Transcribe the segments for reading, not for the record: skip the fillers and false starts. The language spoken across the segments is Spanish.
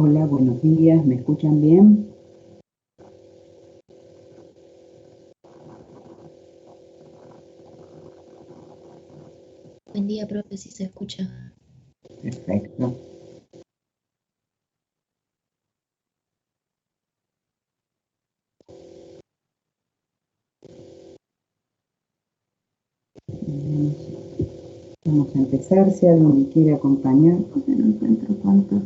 Hola, buenos días, ¿me escuchan bien? Buen día, profe, si se escucha. Perfecto. Vamos a empezar, si alguien me quiere acompañar, porque no encuentro cuánto.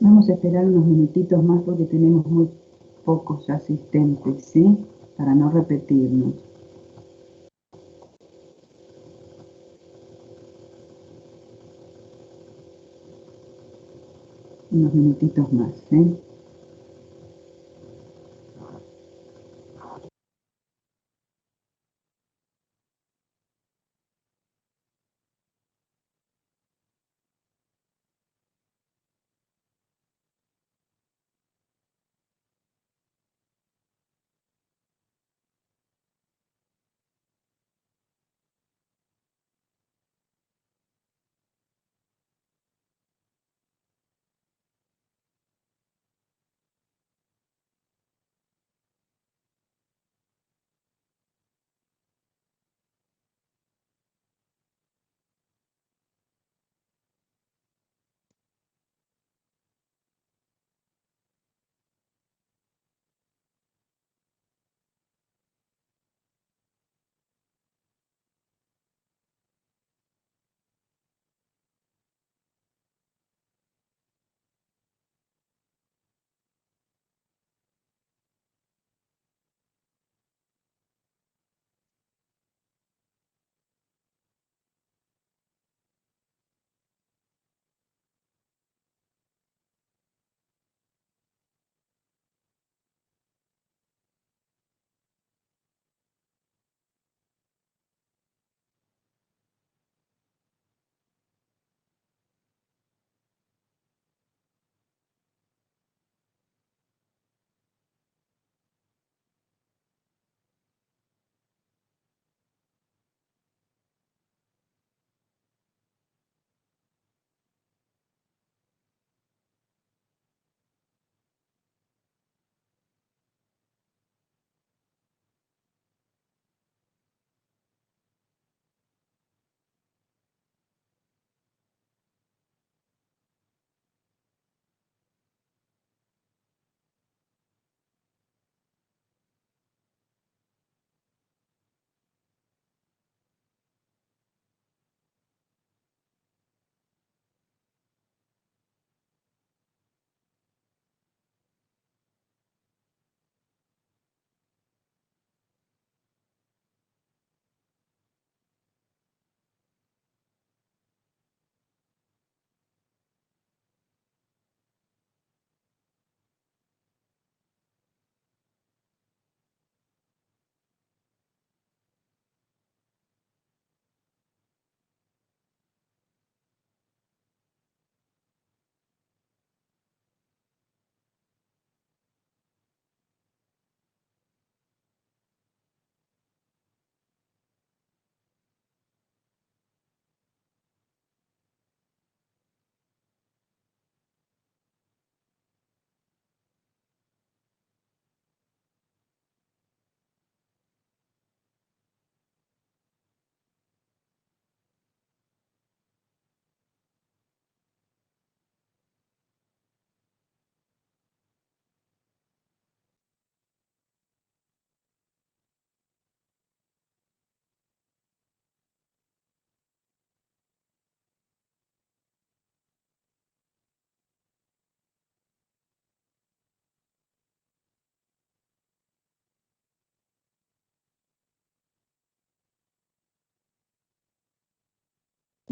Vamos a esperar unos minutitos más porque tenemos muy pocos asistentes, ¿sí? Para no repetirnos. Unos minutitos más, ¿sí?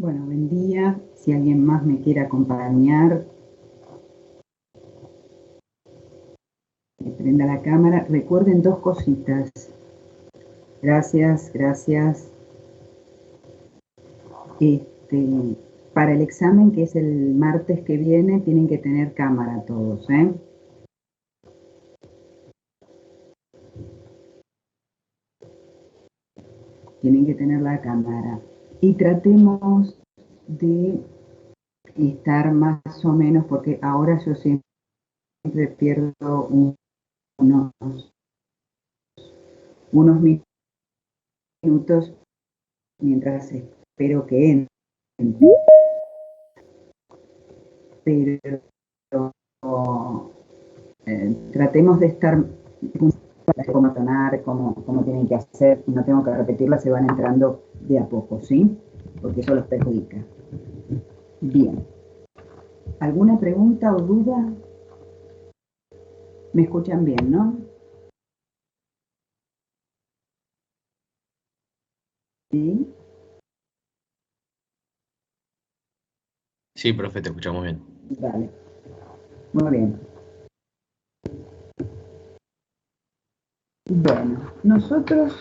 Bueno, buen día. Si alguien más me quiere acompañar, que prenda la cámara. Recuerden dos cositas. Gracias, gracias. Para el examen, que es el martes que viene, tienen que tener cámara todos, ¿eh? Tienen que tener la cámara. Y tratemos de estar más o menos, porque ahora yo siempre pierdo unos minutos mientras espero que entre. Pero tratemos de estar cómo tonar, cómo tienen que hacer, no tengo que repetirla, se van entrando de a poco, ¿sí? Porque eso los perjudica. Bien. ¿Alguna pregunta o duda? ¿Me escuchan bien, no? ¿Sí? Sí, profe, te escuchamos bien. Vale. Muy bien. Bueno, nosotros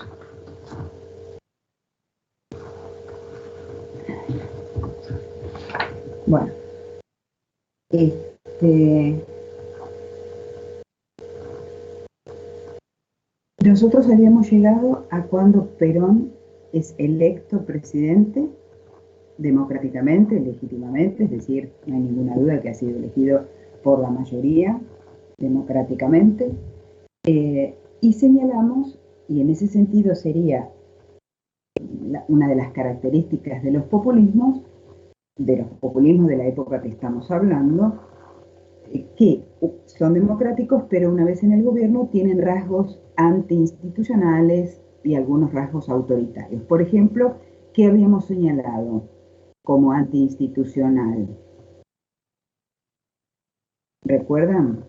bueno, nosotros habíamos llegado a cuando Perón es electo presidente democráticamente, legítimamente, es decir, no hay ninguna duda que ha sido elegido por la mayoría democráticamente, y señalamos, y en ese sentido sería una de las características de los populismos de la época que estamos hablando, que son democráticos, pero una vez en el gobierno tienen rasgos antiinstitucionales y algunos rasgos autoritarios. Por ejemplo, ¿qué habíamos señalado como antiinstitucional? ¿Recuerdan?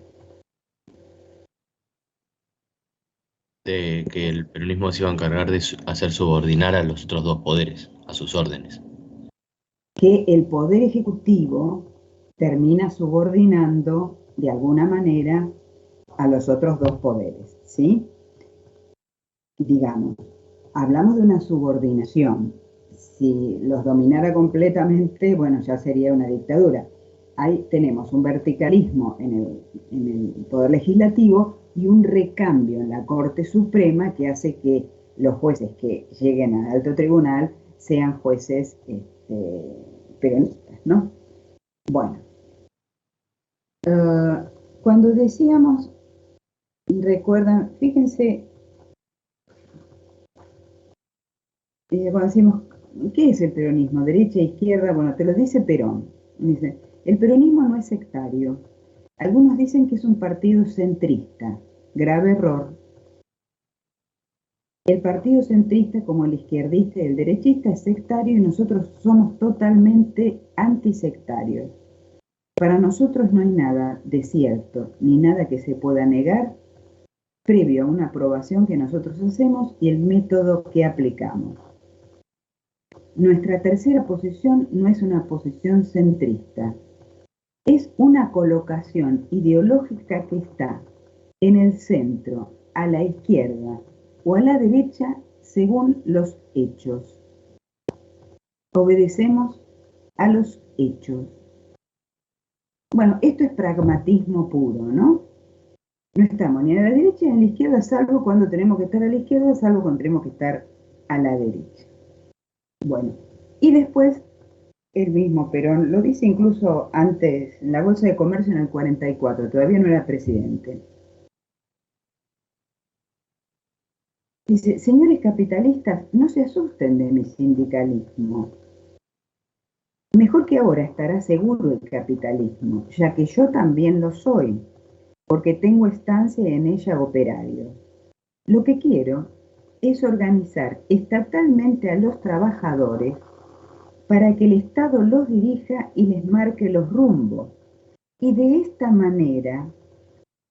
De que el peronismo se iba a encargar de hacer subordinar a los otros dos poderes, a sus órdenes. Que el poder ejecutivo termina subordinando de alguna manera a los otros dos poderes, ¿sí? Digamos, hablamos de una subordinación. Si los dominara completamente, bueno, ya sería una dictadura. Ahí tenemos un verticalismo en el Poder Legislativo y un recambio en la Corte Suprema que hace que los jueces que lleguen al alto tribunal sean jueces peronistas, ¿no? Bueno, cuando decíamos, recuerdan, fíjense, cuando decimos, ¿qué es el peronismo? Derecha, izquierda, bueno, te lo dice Perón. Dice, el peronismo no es sectario. Algunos dicen que es un partido centrista. Grave error. El partido centrista, como el izquierdista y el derechista, es sectario y nosotros somos totalmente antisectarios. Para nosotros no hay nada de cierto, ni nada que se pueda negar previo a una aprobación que nosotros hacemos y el método que aplicamos. Nuestra tercera posición no es una posición centrista, es una colocación ideológica que está en el centro, a la izquierda o a la derecha según los hechos. Obedecemos a los hechos. Bueno, esto es pragmatismo puro, ¿no? No estamos ni a la derecha ni a la izquierda, salvo cuando tenemos que estar a la izquierda, salvo cuando tenemos que estar a la derecha. Bueno, y después el mismo Perón, lo dice incluso antes, en la Bolsa de Comercio en el 44, todavía no era presidente. Dice, señores capitalistas, no se asusten de mi sindicalismo. Mejor que ahora estará seguro el capitalismo, ya que yo también lo soy, porque tengo estancia en ella operario. Lo que quiero es organizar estatalmente a los trabajadores para que el Estado los dirija y les marque los rumbos. Y de esta manera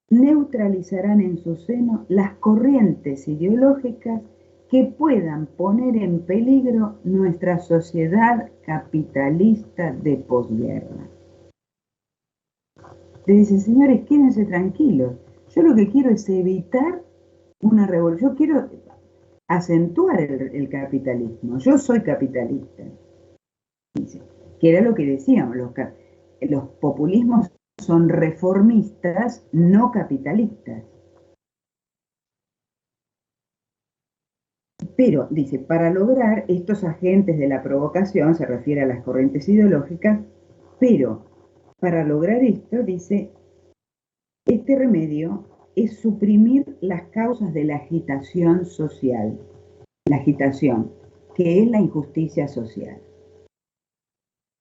neutralizarán en su seno las corrientes ideológicas que puedan poner en peligro nuestra sociedad capitalista de posguerra. Le dice, señores, quédense tranquilos. Yo lo que quiero es evitar una revolución. Yo quiero acentuar el capitalismo. Yo soy capitalista. Dice, que era lo que decíamos, los populismos son reformistas, no capitalistas. Pero, dice, para lograr estos agentes de la provocación, se refiere a las corrientes ideológicas, pero para lograr esto, dice, este remedio es suprimir las causas de la agitación social. La agitación, que es la injusticia social.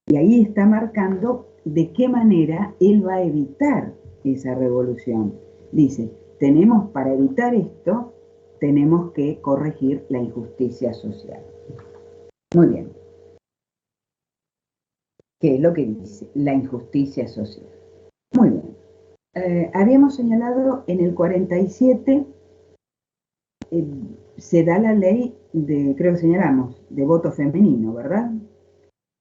Y ahí está marcando de qué manera él va a evitar esa revolución. Dice, para evitar esto, tenemos que corregir la injusticia social. Muy bien. ¿Qué es lo que dice? La injusticia social. Muy bien. Habíamos señalado en el 47, se da la ley creo que señalamos, de voto femenino, ¿verdad?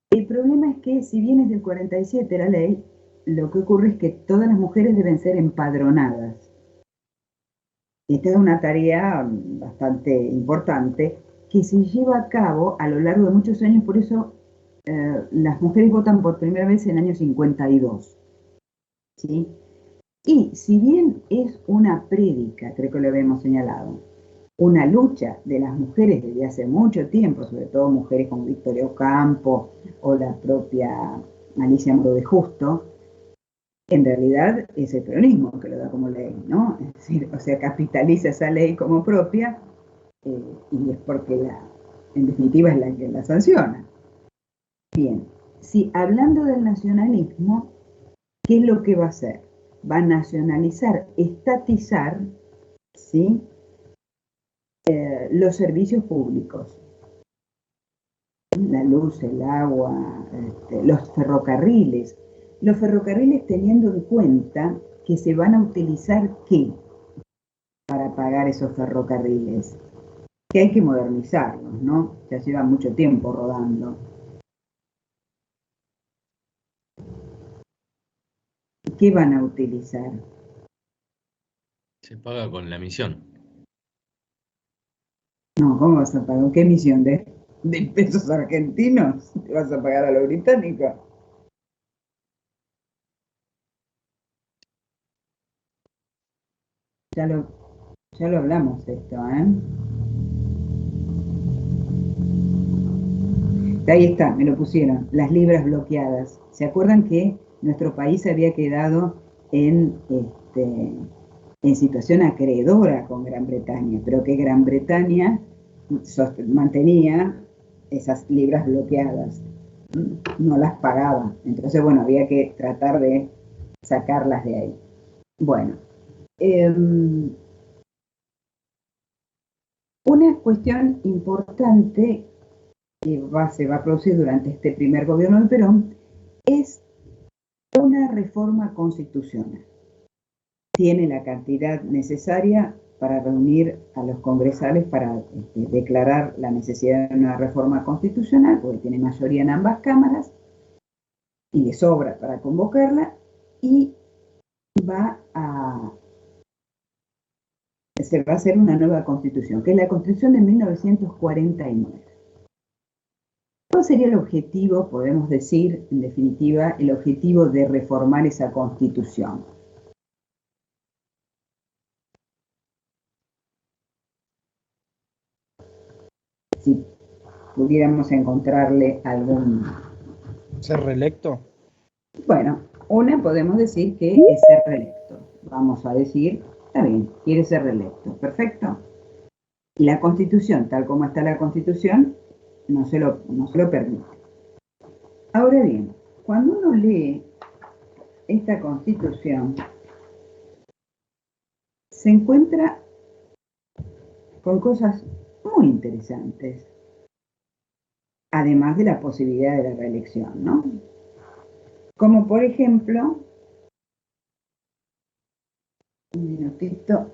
El problema es que, si bien es del 47 la ley, lo que ocurre es que todas las mujeres deben ser empadronadas. Esta es una tarea bastante importante que se lleva a cabo a lo largo de muchos años, por eso las mujeres votan por primera vez en el año 52. ¿Sí? Y si bien es una prédica, creo que lo habíamos señalado, una lucha de las mujeres desde hace mucho tiempo, sobre todo mujeres como Victoria Ocampo o la propia Alicia Moro de Justo, en realidad es el peronismo que lo da como ley, ¿no? Es decir, o sea, capitaliza esa ley como propia y es porque en definitiva es la que la sanciona. Bien, si hablando del nacionalismo, ¿qué es lo que va a hacer? Va a nacionalizar, estatizar, ¿sí? Los servicios públicos. La luz, el agua, los ferrocarriles. Los ferrocarriles teniendo en cuenta que se van a utilizar ¿qué? Para pagar esos ferrocarriles. Que hay que modernizarlos, ¿no? Ya lleva mucho tiempo rodando. ¿Qué van a utilizar? Se paga con la misión. No, ¿cómo vas a pagar? ¿Qué emisión? ¿De pesos argentinos? ¿Te vas a pagar a lo británico? Ya lo hablamos de esto, ¿eh? Ahí está, me lo pusieron, las libras bloqueadas. ¿Se acuerdan que nuestro país había quedado en situación acreedora con Gran Bretaña, pero que Gran Bretaña mantenía esas libras bloqueadas, no las pagaba? Entonces, bueno, había que tratar de sacarlas de ahí. Bueno, una cuestión importante que se va a producir durante este primer gobierno de Perón es una reforma constitucional. Tiene la cantidad necesaria para reunir a los congresales para declarar la necesidad de una reforma constitucional, porque tiene mayoría en ambas cámaras y le sobra para convocarla, y se va a hacer una nueva constitución, que es la Constitución de 1949. ¿Cuál sería el objetivo, podemos decir, en definitiva, el objetivo de reformar esa Constitución? Si pudiéramos encontrarle algún... ¿Ser reelecto? Bueno, una podemos decir que es ser reelecto. Vamos a decir, está bien, quiere ser reelecto, perfecto. Y la Constitución, tal como está la Constitución, no se lo permite. Ahora bien, cuando uno lee esta Constitución, se encuentra con cosas muy interesantes, además de la posibilidad de la reelección, ¿no? Como por ejemplo, un minutito,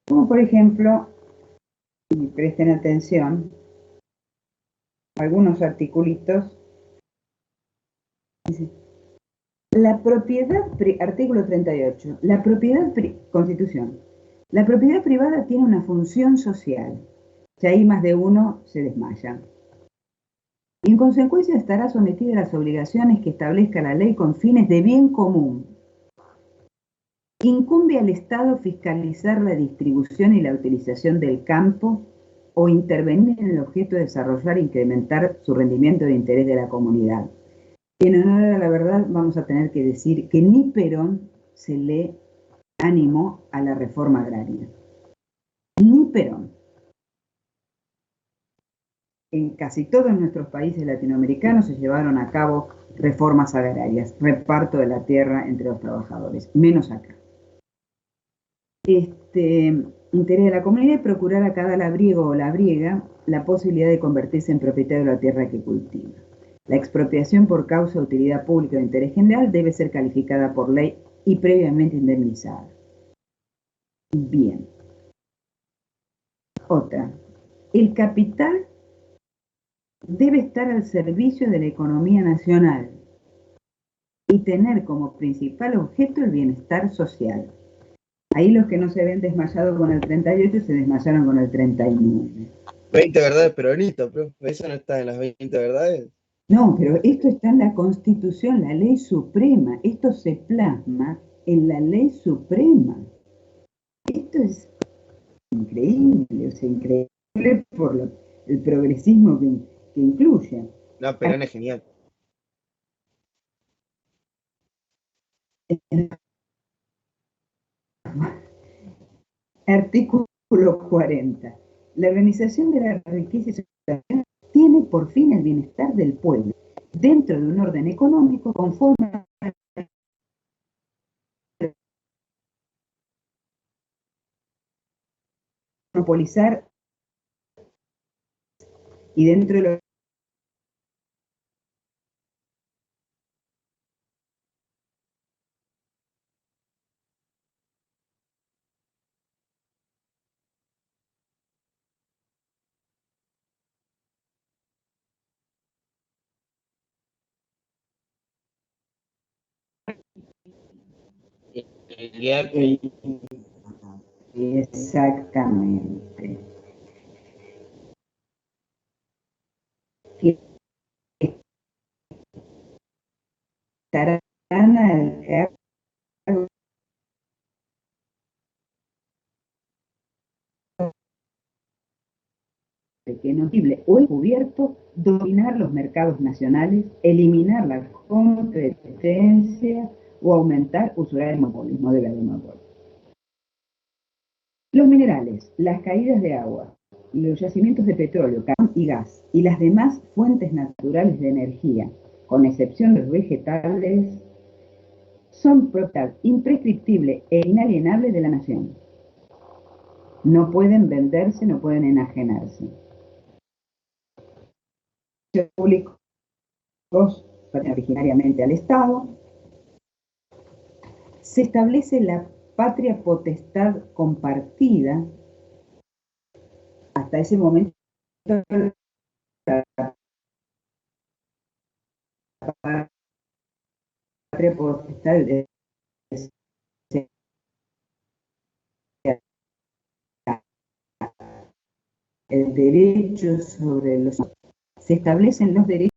como por ejemplo, y presten atención, algunos articulitos. Dice, la propiedad, artículo 38, la propiedad, Constitución, la propiedad privada tiene una función social. Si hay más de uno, se desmaya. Y en consecuencia estará sometida a las obligaciones que establezca la ley con fines de bien común. Incumbe al Estado fiscalizar la distribución y la utilización del campo o intervenir en el objeto de desarrollar e incrementar su rendimiento de interés de la comunidad. En honor a la verdad, vamos a tener que decir que ni Perón se le animó a la reforma agraria. Ni Perón. En casi todos nuestros países latinoamericanos se llevaron a cabo reformas agrarias, reparto de la tierra entre los trabajadores, menos acá. Interés de la comunidad es procurar a cada labriego o labriega la posibilidad de convertirse en propietario de la tierra que cultiva. La expropiación por causa de utilidad pública o de interés general debe ser calificada por ley y previamente indemnizada. Bien. Otra. El capital debe estar al servicio de la economía nacional y tener como principal objeto el bienestar social. Ahí los que no se ven desmayados con el 38 se desmayaron con el 39. 20 verdades peronistas, pero eso no está en las 20 verdades. No, pero esto está en la Constitución, la ley suprema. Esto se plasma en la ley suprema. Esto es increíble, o sea, increíble por el progresismo que incluye. No, Perón es genial. Artículo 40. La organización de la riqueza y sociedad tiene por fin el bienestar del pueblo, dentro de un orden económico conforme a monopolizar y dentro de lo exactamente. Estarán al cargo de que no es posible o encubierto dominar los mercados nacionales, eliminar la competencia o aumentar usurariamente el monopolismo de la monopolio. Los minerales, las caídas de agua, los yacimientos de petróleo, carbón y gas y las demás fuentes naturales de energía, con excepción de los vegetales, son propiedad imprescriptible e inalienable de la nación. No pueden venderse, no pueden enajenarse. Los públicos pertenecen originariamente al Estado. Se establece la patria potestad compartida. Hasta ese momento la patria potestad el derecho sobre los... Se establecen los derechos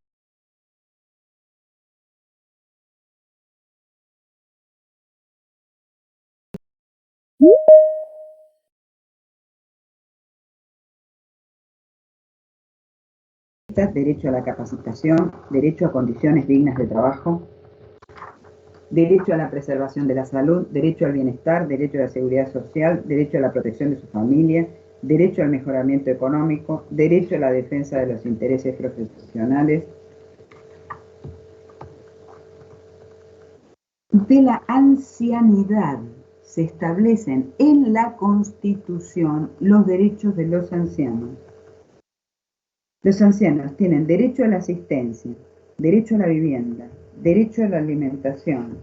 derecho a la capacitación, derecho a condiciones dignas de trabajo, derecho a la preservación de la salud, derecho al bienestar, derecho a la seguridad social, derecho a la protección de su familia, derecho al mejoramiento económico, derecho a la defensa de los intereses profesionales, de la ancianidad. Se establecen en la Constitución los derechos de los ancianos. Los ancianos tienen derecho a la asistencia, derecho a la vivienda, derecho a la alimentación,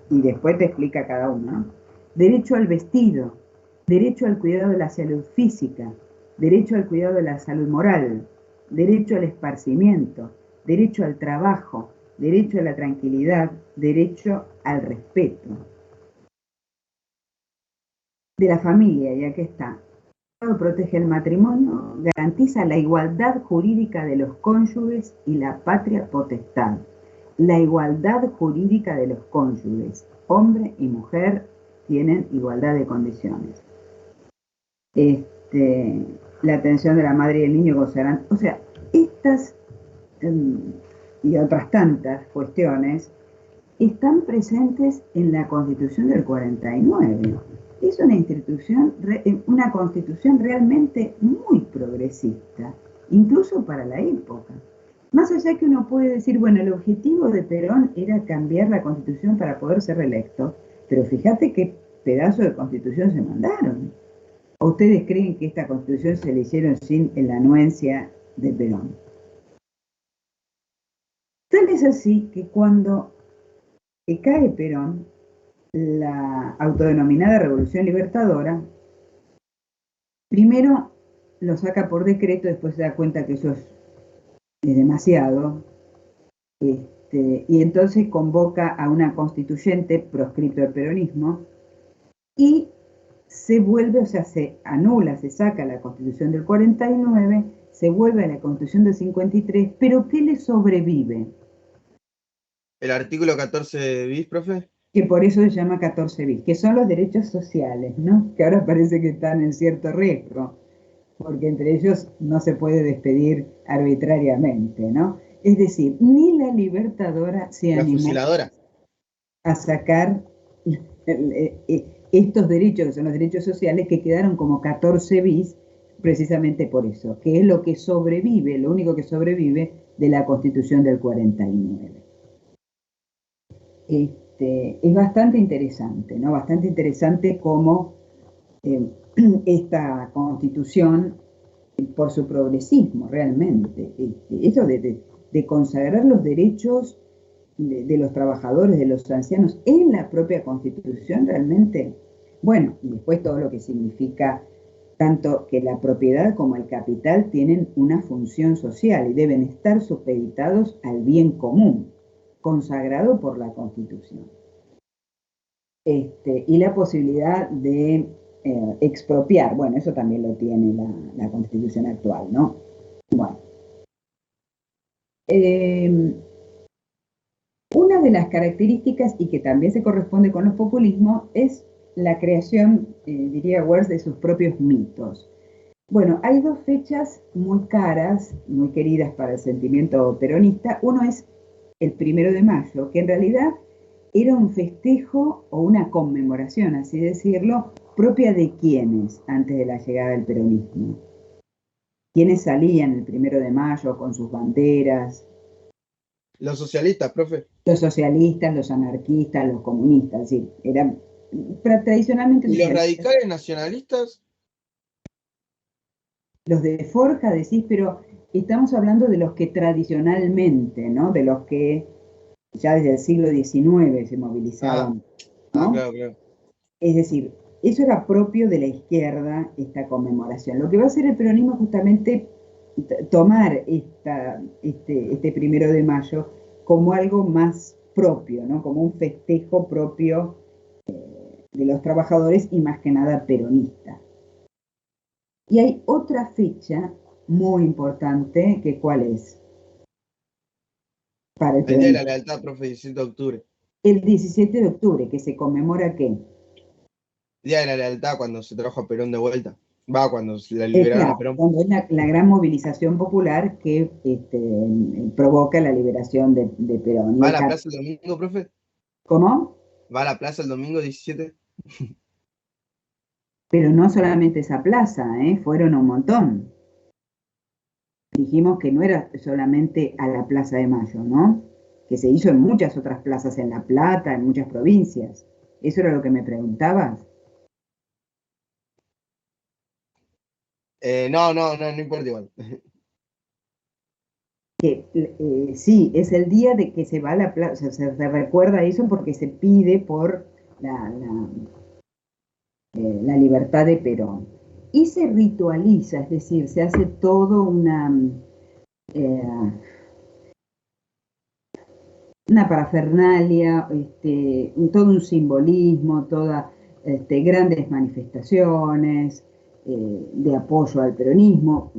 y después te explica cada uno, ¿no? Derecho al vestido, derecho al cuidado de la salud física, derecho al cuidado de la salud moral, derecho al esparcimiento, derecho al trabajo, derecho a la tranquilidad, derecho al respeto de la familia, y aquí está. El Estado protege el matrimonio, garantiza la igualdad jurídica de los cónyuges y la patria potestad. La igualdad jurídica de los cónyuges, hombre y mujer, tienen igualdad de condiciones. La atención de la madre y el niño gozarán. O sea, estas y otras tantas cuestiones están presentes en la Constitución del 49. Es una constitución realmente muy progresista, incluso para la época. Más allá que uno puede decir, bueno, el objetivo de Perón era cambiar la constitución para poder ser reelecto, pero fíjate qué pedazo de constitución se mandaron. ¿O ustedes creen que esta constitución se le hicieron sin la anuencia de Perón? Tal es así que cuando cae Perón, la autodenominada Revolución Libertadora, primero lo saca por decreto, después se da cuenta que eso es demasiado, y entonces convoca a una constituyente proscripto del peronismo, y se vuelve, o sea, se anula, se saca la Constitución del 49, se vuelve a la Constitución del 53, pero ¿qué le sobrevive? ¿El artículo 14 bis, profe? Que por eso se llama 14 bis, que son los derechos sociales, ¿no? Que ahora parece que están en cierto riesgo, porque entre ellos no se puede despedir arbitrariamente, ¿no? Es decir, ni la Libertadora se La animó fusiladora. a sacar estos derechos, que son los derechos sociales, que quedaron como 14 bis, precisamente por eso, que es lo que sobrevive, lo único que sobrevive de la Constitución del 49. Es bastante interesante, ¿no? Bastante interesante cómo esta Constitución, por su progresismo realmente, eso de consagrar los derechos de los trabajadores, de los ancianos en la propia Constitución, realmente, bueno, y después todo lo que significa tanto que la propiedad como el capital tienen una función social y deben estar supeditados al bien común, consagrado por la Constitución. Y la posibilidad de expropiar, bueno, eso también lo tiene la Constitución actual, ¿no? Bueno. Una de las características, y que también se corresponde con los populismos, es la creación, diría Wells, de sus propios mitos. Bueno, hay dos fechas muy caras, muy queridas para el sentimiento peronista. Uno es el 1 de mayo, que en realidad era un festejo o una conmemoración, así decirlo, propia de quienes antes de la llegada del peronismo. ¿Quiénes salían el 1 de mayo con sus banderas? Los socialistas, profe. Los socialistas, los anarquistas, los comunistas, es decir, eran tradicionalmente... ¿Y los radicales nacionalistas? Los de Forja, decís, pero estamos hablando de los que tradicionalmente, ¿no? De los que ya desde el siglo XIX se movilizaban, ¿no? Claro, claro. Es decir, eso era propio de la izquierda, esta conmemoración. Lo que va a hacer el peronismo es justamente tomar este 1 de mayo como algo más propio, ¿no? Como un festejo propio de los trabajadores y más que nada peronista. Y hay otra fecha muy importante, que ¿cuál es? Para el Día de la peronismo. lealtad, profe, 17 de octubre. El 17 de octubre, que se conmemora ¿qué? Día de la lealtad, cuando se trajo a Perón de vuelta. Va, cuando la liberaron Claro, a Perón. cuando es la gran movilización popular que provoca la liberación de Perón. ¿Va a la plaza el domingo, profe? ¿Cómo? ¿Va a la plaza el domingo 17? Pero no solamente esa plaza, fueron un montón. Dijimos que no era solamente a la Plaza de Mayo, ¿no? Que se hizo en muchas otras plazas, en La Plata, en muchas provincias. ¿Eso era lo que me preguntabas? No importa igual. Sí, es el día de que se va a la plaza, se recuerda eso porque se pide por la libertad de Perón. y se ritualiza, es decir, se hace todo eh, una parafernalia, todo un simbolismo, todas grandes manifestaciones de apoyo al peronismo,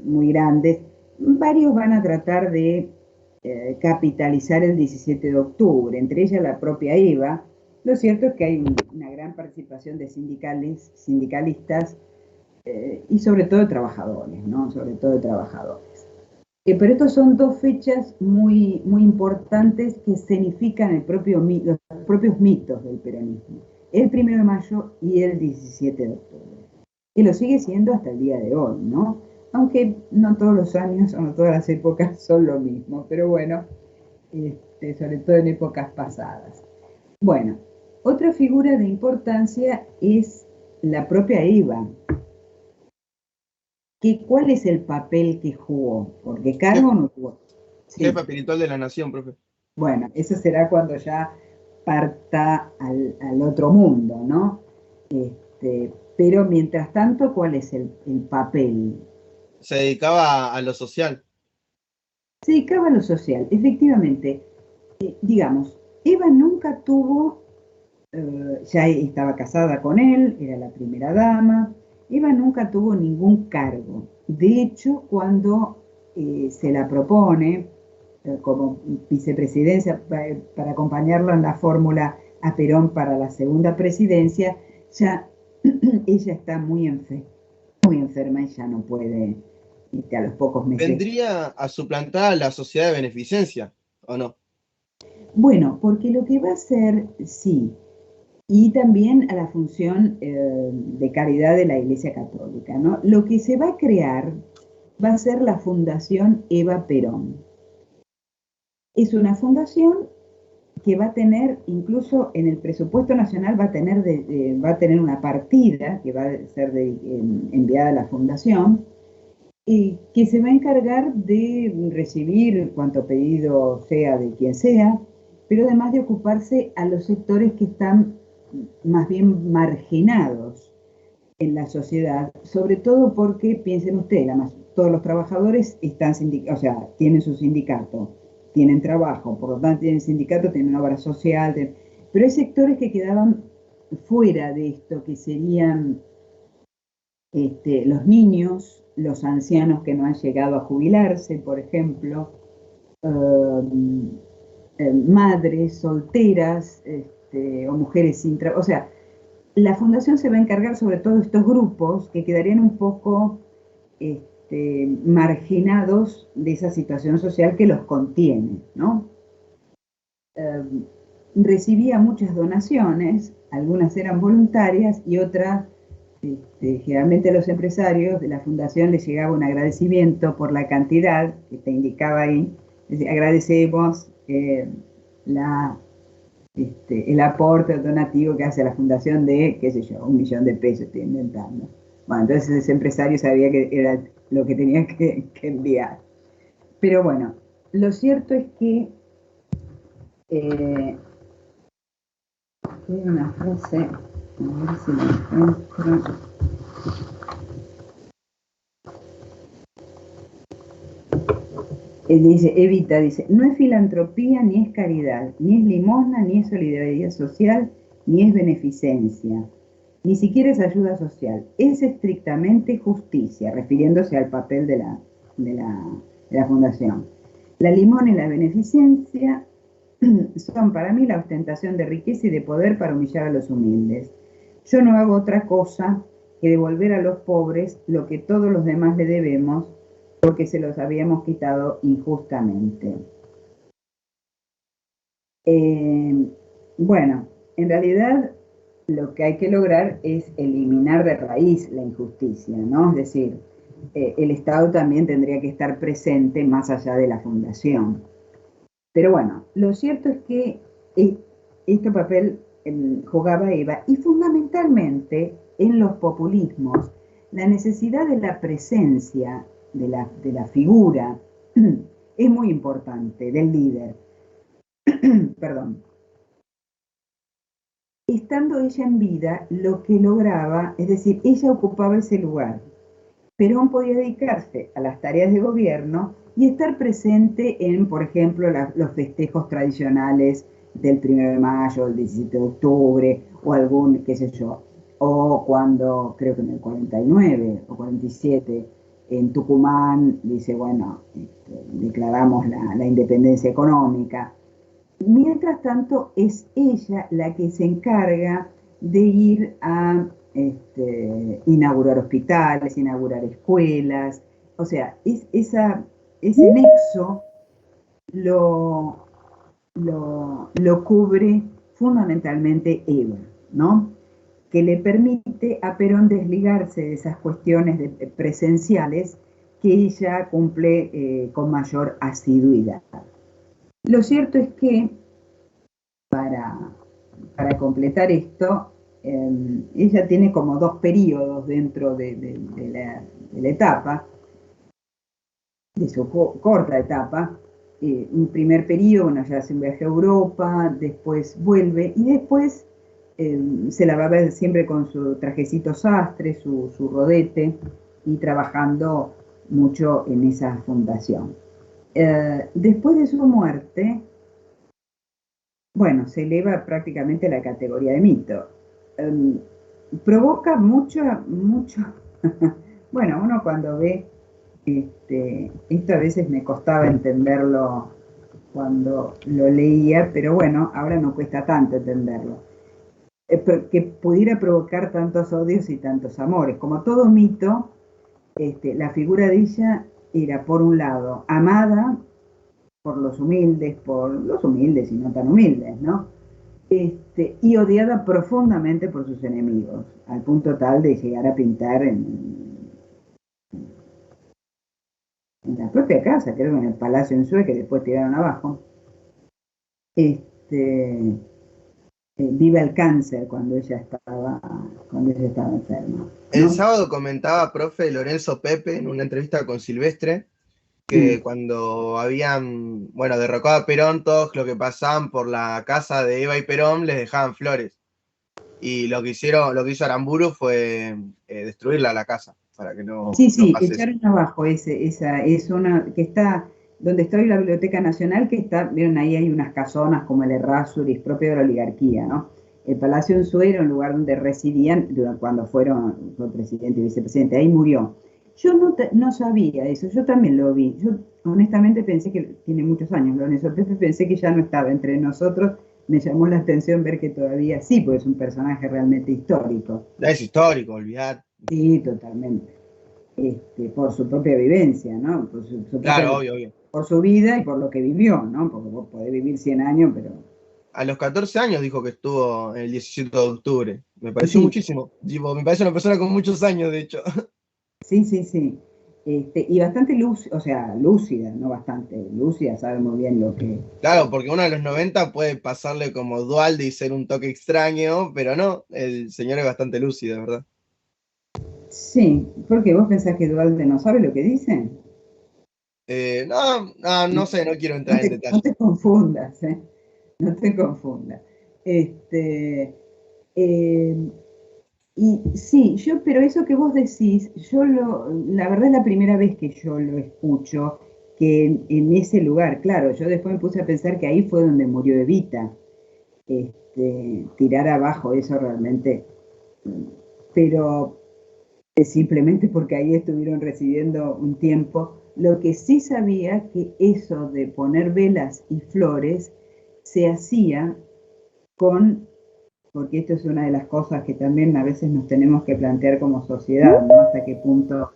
muy grandes. Varios van a tratar de capitalizar el 17 de octubre, entre ellas la propia Eva. Lo cierto es que hay una gran participación de sindicalistas y sobre todo de trabajadores, ¿no? Sobre todo de trabajadores. Pero estos son dos fechas muy, muy importantes que escenifican los propios mitos del peronismo. El 1 de mayo y el 17 de octubre. Y lo sigue siendo hasta el día de hoy, ¿no? Aunque no todos los años o no todas las épocas son lo mismo, pero bueno, sobre todo en épocas pasadas. Bueno, otra figura de importancia es la propia Eva. ¿Cuál es el papel que jugó? Porque cargo no jugó. Sí. Jefa espiritual de la nación, profe. Bueno, eso será cuando ya parta al otro mundo, ¿no? Pero mientras tanto, ¿cuál es el papel? Se dedicaba a lo social. Se dedicaba a lo social, efectivamente. Digamos, Eva nunca tuvo, ya estaba casada con él, era la primera dama. Eva nunca tuvo ningún cargo. De hecho, cuando se la propone como vicepresidencia para acompañarlo en la fórmula a Perón para la segunda presidencia, ya ella está muy enferma y ya no puede, a los pocos meses. ¿Vendría a suplantar la sociedad de beneficencia o no? Bueno, porque lo que va a hacer, sí, y también a la función de caridad de la Iglesia Católica, ¿no? Lo que se va a crear va a ser la Fundación Eva Perón. Es una fundación que va a tener, incluso en el presupuesto nacional, va a tener una partida que va a ser enviada a la fundación, y que se va a encargar de recibir cuanto pedido sea de quien sea, pero además de ocuparse a los sectores que están más bien marginados en la sociedad, sobre todo porque, piensen ustedes, todos los trabajadores tienen su sindicato, tienen trabajo, por lo tanto tienen sindicato, tienen obra social, pero hay sectores que quedaban fuera de esto, que serían los niños, los ancianos que no han llegado a jubilarse, por ejemplo, madres solteras, o mujeres sin trabajo. O sea, la fundación se va a encargar sobre todo de estos grupos que quedarían un poco marginados de esa situación social que los contiene, ¿no? Recibía muchas donaciones, algunas eran voluntarias y otras, generalmente a los empresarios de la fundación les llegaba un agradecimiento por la cantidad que te indicaba ahí. Agradecemos el aporte donativo que hace la fundación de, qué sé yo, 1 millón de pesos, estoy inventando. Bueno, entonces ese empresario sabía que era lo que tenía que enviar. Pero bueno, lo cierto es que hay una frase, a ver si la encuentro. Evita, dice, no es filantropía ni es caridad, ni es limosna, ni es solidaridad social, ni es beneficencia, ni siquiera es ayuda social, es estrictamente justicia, refiriéndose al papel de la fundación. La limosna y la beneficencia son para mí la ostentación de riqueza y de poder para humillar a los humildes. Yo no hago otra cosa que devolver a los pobres lo que todos los demás le debemos, porque se los habíamos quitado injustamente. Bueno, en realidad lo que hay que lograr es eliminar de raíz la injusticia, ¿no? Es decir, el Estado también tendría que estar presente más allá de la fundación. Pero bueno, lo cierto es que este papel jugaba Eva, y fundamentalmente en los populismos, la necesidad de la presencia de la figura es muy importante, del líder. Perdón. estando ella en vida, lo que lograba, es decir, ella ocupaba ese lugar. Perón podía dedicarse a las tareas de gobierno y estar presente en, por ejemplo, los festejos tradicionales del 1 de mayo, el 17 de octubre, o algún, qué sé yo, o cuando, creo que en el 49 o 47, en Tucumán, dice, bueno, declaramos la independencia económica. Mientras tanto, es ella la que se encarga de ir a inaugurar hospitales, inaugurar escuelas. O sea, ese nexo lo, lo cubre fundamentalmente Eva, ¿no? Que le permite a Perón desligarse de esas cuestiones presenciales que ella cumple con mayor asiduidad. Lo cierto es que para completar esto, ella tiene como dos periodos dentro de la etapa, de su corta etapa. Un primer periodo, bueno, ya hace un viaje a Europa, después vuelve y después se la va a ver siempre con su trajecito sastre, su rodete y trabajando mucho en esa fundación. Después de su muerte, bueno, se eleva prácticamente a la categoría de mito. Provoca mucho, bueno, uno cuando ve, esto a veces me costaba entenderlo cuando lo leía, pero bueno, ahora no cuesta tanto entenderlo. Que pudiera provocar tantos odios y tantos amores. Como todo mito, la figura de ella era, por un lado, amada por los humildes y no tan humildes, ¿no? Y odiada profundamente por sus enemigos, al punto tal de llegar a pintar en la propia casa, creo que en el Palacio en Sue, que después tiraron abajo. Viva el cáncer cuando ella estaba enferma, ¿no? El sábado comentaba, profe, Lorenzo Pepe en una entrevista con Silvestre, que cuando habían, bueno, derrocado a Perón, todos los que pasaban por la casa de Eva y Perón les dejaban flores. Y lo que hizo Aramburu fue destruirla la casa, para que no pase eso. Echaron abajo esa es una que está donde está hoy la Biblioteca Nacional, que está, vieron, ahí hay unas casonas como el Errázuriz, propio de la oligarquía, ¿no? El Palacio Unzué era un lugar donde residían cuando fue presidente y vicepresidente, ahí murió. Yo no sabía eso, yo también lo vi. Yo honestamente pensé que tiene muchos años, Lorenzo Pepe, pensé que ya no estaba entre nosotros. Me llamó la atención ver que todavía sí, porque es un personaje realmente histórico. Es histórico, olvidar. Sí, totalmente. Por su propia vivencia, ¿no? Claro, obvio. Por su vida y por lo que vivió, ¿no? Porque vos podés vivir 100 años, pero... A los 14 años dijo que estuvo el 17 de octubre. Me pareció muchísimo. Me parece una persona con muchos años, de hecho. Sí. Y bastante lúcida, no bastante, lúcida, sabe muy bien lo que... Claro, porque uno de los 90 puede pasarle como Dualde y ser un toque extraño, pero no, el señor es bastante lúcido, ¿verdad? Sí, porque vos pensás que Dualde no sabe lo que dice. No sé, no quiero entrar en detalle. No te confundas, ¿eh? No te confundas. Y sí, pero eso que vos decís, la verdad es la primera vez que yo lo escucho, que en ese lugar, claro, yo después me puse a pensar que ahí fue donde murió Evita. Tirar abajo eso realmente, pero simplemente porque ahí estuvieron residiendo un tiempo. Lo que sí sabía que eso de poner velas y flores se hacía porque esto es una de las cosas que también a veces nos tenemos que plantear como sociedad, ¿no? Hasta qué punto,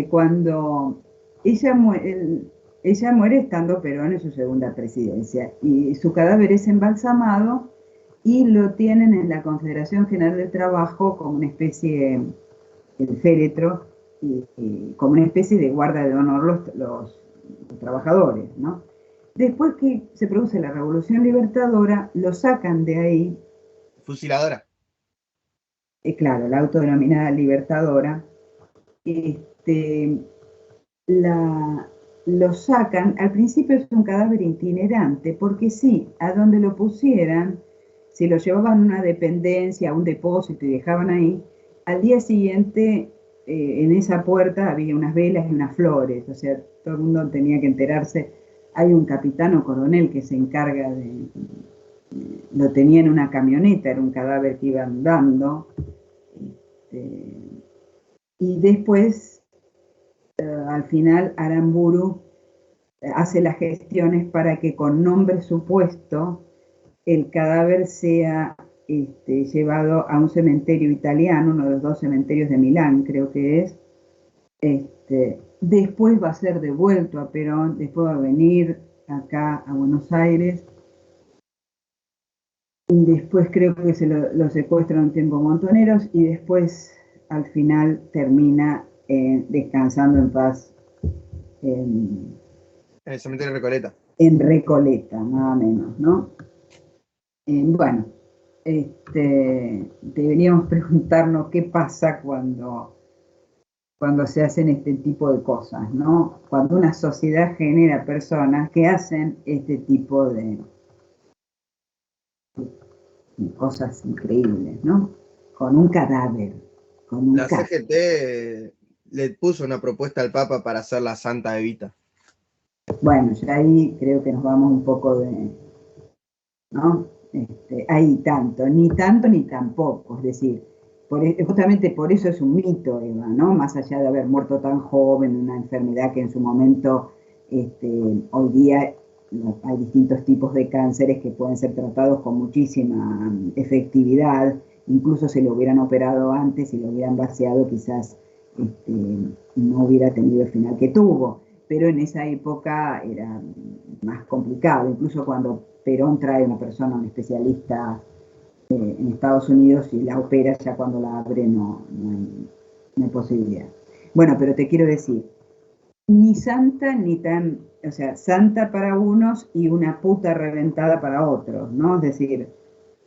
cuando ella muere estando Perón en su segunda presidencia y su cadáver es embalsamado y lo tienen en la Confederación General del Trabajo como una especie el féretro, como una especie de guarda de honor los trabajadores, ¿no? Después que se produce la Revolución Libertadora, lo sacan de ahí. Fusiladora. Claro, la autodenominada Libertadora. Lo sacan, al principio es un cadáver itinerante, porque sí, a donde lo pusieran si lo llevaban a una dependencia, a un depósito y dejaban ahí, al día siguiente en esa puerta había unas velas y unas flores, o sea, todo el mundo tenía que enterarse. Hay un capitán o coronel que se encarga lo tenía en una camioneta, era un cadáver que iba andando, y después, al final, Aramburu hace las gestiones para que con nombre supuesto el cadáver sea llevado a un cementerio italiano, uno de los 2 cementerios de Milán, creo que es. Después va a ser devuelto a Perón, después va a venir acá a Buenos Aires. Después creo que se lo secuestran un tiempo Montoneros y después al final termina descansando en paz En el cementerio de Recoleta. En Recoleta, nada menos, ¿no? Bueno, deberíamos preguntarnos qué pasa cuando se hacen este tipo de cosas, ¿no? Cuando una sociedad genera personas que hacen este tipo de cosas increíbles, ¿no? Con un cadáver. La CGT le puso una propuesta al Papa para hacer la Santa Evita. Bueno, ya ahí creo que nos vamos un poco ¿no? Ahí ni tanto ni tampoco, es decir, justamente por eso es un mito, Eva, ¿no? Más allá de haber muerto tan joven, una enfermedad que en su momento, hoy día hay distintos tipos de cánceres que pueden ser tratados con muchísima efectividad, incluso si lo hubieran operado antes y lo hubieran vaciado, quizás no hubiera tenido el final que tuvo, pero en esa época era más complicado, incluso cuando Perón trae a una persona, un especialista en Estados Unidos y la opera, ya cuando la abre no hay posibilidad. Bueno, pero te quiero decir, ni santa ni tan, o sea, santa para unos y una puta reventada para otros, ¿no? Es decir,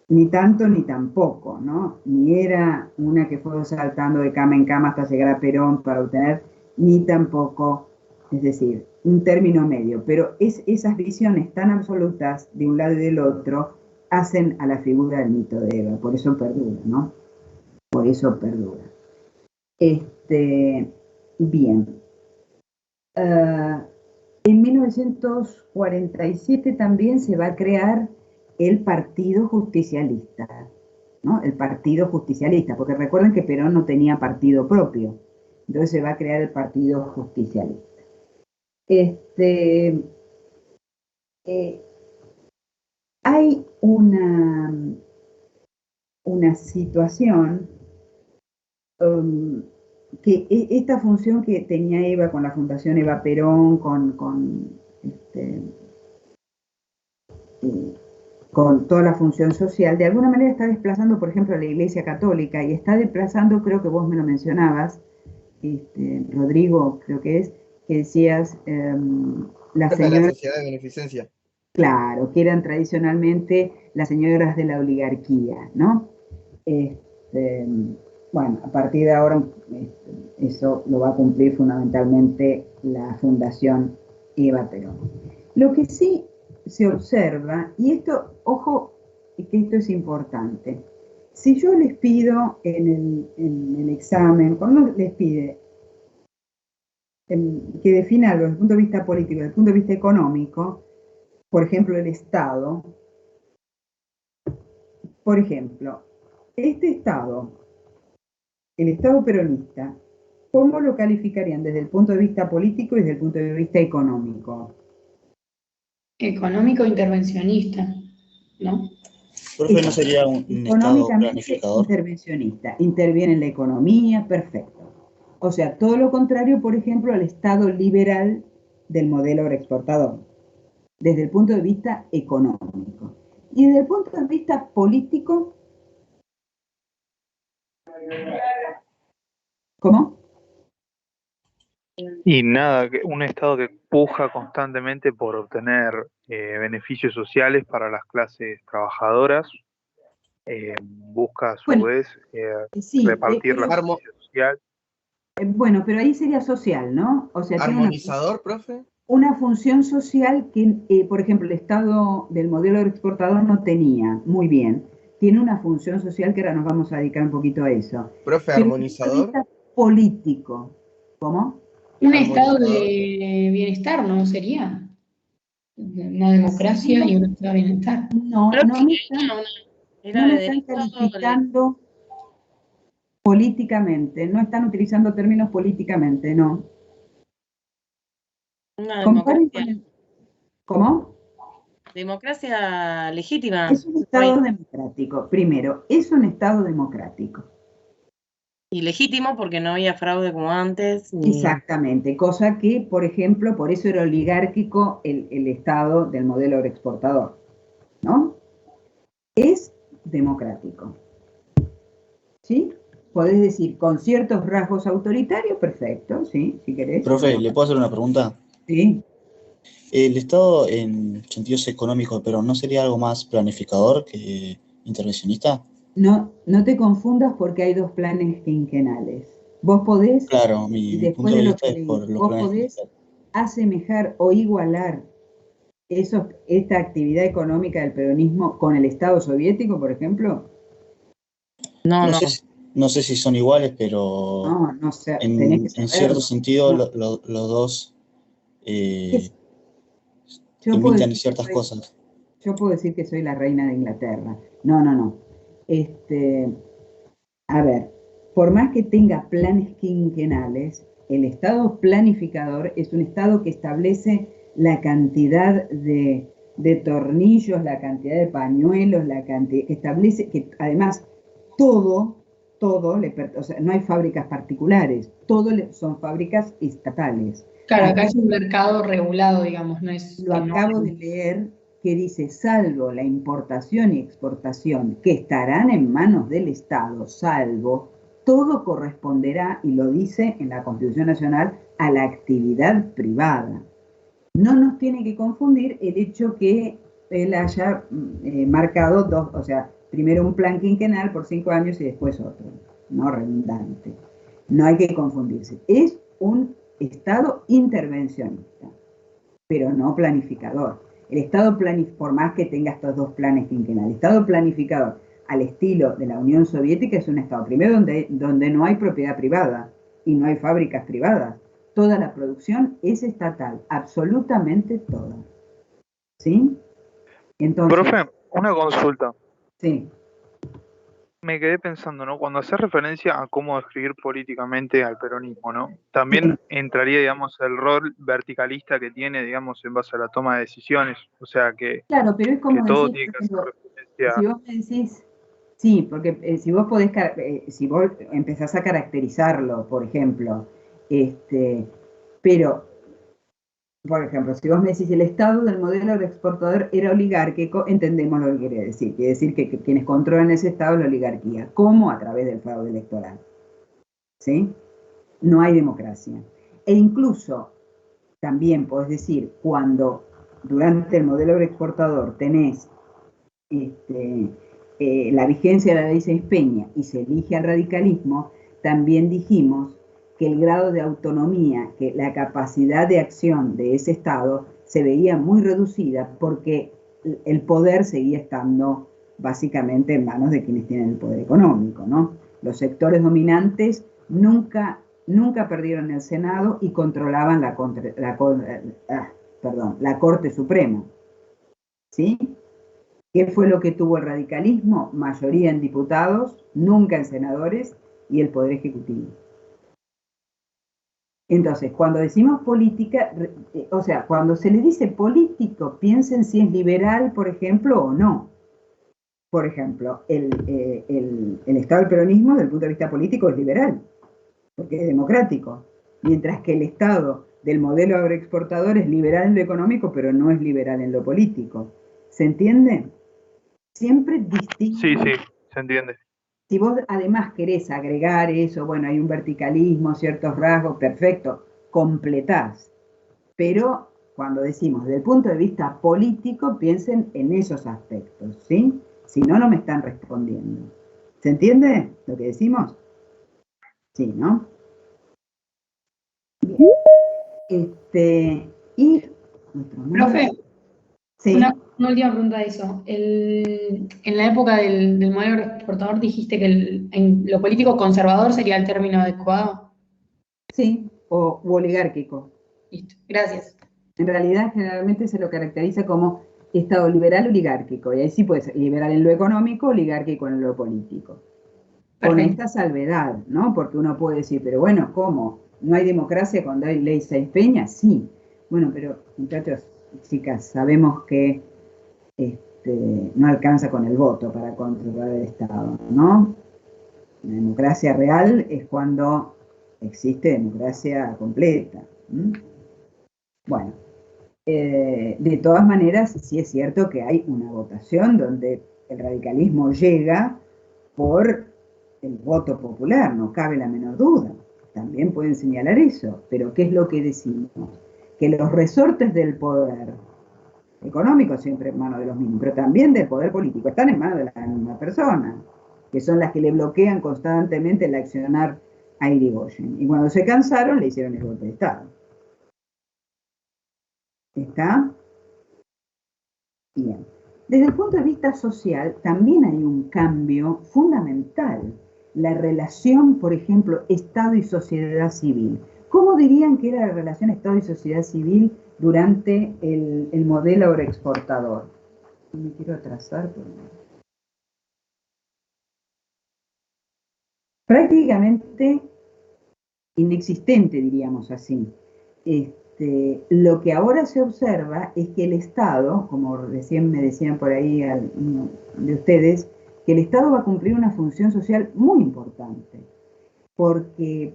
ni tanto ni tampoco, ¿no? Ni era una que fue saltando de cama en cama hasta llegar a Perón para obtener, ni tampoco, es decir, un término medio. Pero esas visiones tan absolutas de un lado y del otro hacen a la figura del mito de Eva, por eso perdura, ¿no? Por eso perdura. Bien. En 1947 también se va a crear el Partido Justicialista, ¿no? El Partido Justicialista, porque recuerden que Perón no tenía partido propio, entonces se va a crear el Partido Justicialista. Hay una situación que esta función que tenía Eva con la Fundación Eva Perón, con toda la función social, de alguna manera está desplazando, por ejemplo, a la Iglesia Católica y está desplazando, creo que vos me lo mencionabas, Rodrigo, creo que decías, la sociedad de beneficencia. Claro, que eran tradicionalmente las señoras de la oligarquía, ¿no? Bueno, a partir de ahora eso lo va a cumplir fundamentalmente la Fundación Eva Perón. Lo que sí se observa, y esto, ojo, que esto es importante, si yo les pido en el examen, cuando les pide que defina algo desde el punto de vista político, desde el punto de vista económico, por ejemplo, el Estado, por ejemplo, este Estado, el Estado peronista, ¿cómo lo calificarían desde el punto de vista político y desde el punto de vista económico? Económico intervencionista, ¿no? Profe, ¿no sería un Estado planificador? Intervencionista, interviene en la economía, perfecto. O sea, todo lo contrario, por ejemplo, al Estado liberal del modelo agroexportador, desde el punto de vista económico. Y desde el punto de vista político, ¿cómo? Y nada, un Estado que puja constantemente por obtener beneficios sociales para las clases trabajadoras, busca a su vez repartir la justicia social. Bueno, pero ahí sería social, ¿no? O sea, ¿armonizador, profe? Una función social que, por ejemplo, el Estado del modelo exportador no tenía, muy bien. tiene una función social que ahora nos vamos a dedicar un poquito a eso. Profe, Pero armonizador. Político. ¿Cómo? Un estado de bienestar, ¿no? Sería una democracia y un estado de bienestar. No están calificando políticamente, no están utilizando términos políticamente, no. Una democracia. ¿Cómo? Democracia legítima. Es un estado democrático, primero, es un estado democrático. Y legítimo porque no había fraude como antes. Exactamente, cosa que, por ejemplo, por eso era oligárquico el estado del modelo agroexportador, ¿no? Es democrático. ¿Sí? Podés decir, con ciertos rasgos autoritarios, perfecto, ¿sí? Si querés. Profe, ¿le puedo hacer una pregunta? Sí. El Estado, en sentidos económicos, pero ¿no sería algo más planificador que intervencionista? No te confundas porque hay dos planes quinquenales. Vos podés, claro, mi punto de vista es por los planes podés asemejar o igualar esta actividad económica del peronismo con el Estado soviético, por ejemplo. No sé si son iguales, pero no sé, en cierto sentido los dos limitan ciertas cosas. Yo puedo decir que soy la reina de Inglaterra. No. A ver, por más que tenga planes quinquenales, el Estado planificador es un Estado que establece la cantidad de tornillos, la cantidad de pañuelos, que establece que además todo, o sea, no hay fábricas particulares, son fábricas estatales. Claro, acá es un mercado regulado, digamos, no es... Lo acabo de leer, que dice, salvo la importación y exportación, que estarán en manos del Estado, salvo, todo corresponderá, y lo dice en la Constitución Nacional, a la actividad privada. No nos tiene que confundir el hecho que él haya marcado dos, o sea, primero un plan quinquenal por 5 años y después otro, no redundante. No hay que confundirse. Es un Estado intervencionista, pero no planificador. El Estado por más que tenga estos dos planes quinquenales, el Estado planificador al estilo de la Unión Soviética es un Estado, primero, donde no hay propiedad privada y no hay fábricas privadas. Toda la producción es estatal, absolutamente toda. ¿Sí? Entonces, profe, una consulta. Sí. Me quedé pensando, ¿no? Cuando hace referencia a cómo describir políticamente al peronismo, ¿no? También entraría, digamos, el rol verticalista que tiene, digamos, en base a la toma de decisiones. O sea, que, claro, pero es como que todo decir, tiene que hacer referencia. Si vos me decís, sí, porque si vos empezás a caracterizarlo, por ejemplo, pero, por ejemplo, si vos me decís el Estado del modelo agroexportador era oligárquico, entendemos lo que quiere decir. Quiere decir que quienes controlan ese Estado es la oligarquía. ¿Cómo? A través del fraude electoral. ¿Sí? No hay democracia. E incluso, también podés decir, cuando durante el modelo agroexportador tenés la vigencia de la ley Sáenz Peña y se elige al radicalismo, también dijimos que el grado de autonomía, que la capacidad de acción de ese Estado se veía muy reducida porque el poder seguía estando básicamente en manos de quienes tienen el poder económico, ¿no? Los sectores dominantes nunca perdieron el Senado y controlaban la Corte Suprema. ¿Sí? ¿Qué fue lo que tuvo el radicalismo? Mayoría en diputados, nunca en senadores y el Poder Ejecutivo. Entonces, cuando decimos política, o sea, cuando se le dice político, piensen si es liberal, por ejemplo, o no. Por ejemplo, el Estado del peronismo, desde el punto de vista político, es liberal, porque es democrático, mientras que el Estado del modelo agroexportador es liberal en lo económico, pero no es liberal en lo político. ¿Se entiende? Siempre distinto. Sí, se entiende. Si vos además querés agregar eso, bueno, hay un verticalismo, ciertos rasgos, perfecto, completás. Pero cuando decimos desde el punto de vista político, piensen en esos aspectos, ¿sí? Si no, no me están respondiendo. ¿Se entiende lo que decimos? Sí, ¿no? Bien. Profe, Sí. Una última pregunta de eso. En la época del modelo exportador dijiste que en lo político conservador sería el término adecuado. Sí, o u oligárquico. Listo, gracias. En realidad, generalmente se lo caracteriza como Estado liberal oligárquico, y ahí sí puede ser liberal en lo económico, oligárquico en lo político. Con Perfecto. esta salvedad, ¿no? Porque uno puede decir, pero bueno, ¿cómo? ¿No hay democracia cuando hay ley seis peñas? Sí. Bueno, pero muchachos, chicas, sabemos que no alcanza con el voto para controlar el Estado, ¿no? La democracia real es cuando existe democracia completa. Bueno, de todas maneras, sí es cierto que hay una votación donde el radicalismo llega por el voto popular, no cabe la menor duda. También pueden señalar eso, pero ¿qué es lo que decimos? Que los resortes del poder económico siempre en manos de los mismos, pero también del poder político, están en manos de la misma persona, que son las que le bloquean constantemente el accionar a Irigoyen. Y cuando se cansaron, le hicieron el golpe de Estado. ¿Está? Bien. Desde el punto de vista social, también hay un cambio fundamental. La relación, por ejemplo, Estado y sociedad civil. ¿Cómo dirían que era la relación Estado y sociedad civil durante el modelo agroexportador? No me quiero atrasar, pero... prácticamente inexistente, diríamos así. Lo que ahora se observa es que el Estado, como recién me decían por ahí uno de ustedes, que el Estado va a cumplir una función social muy importante, porque,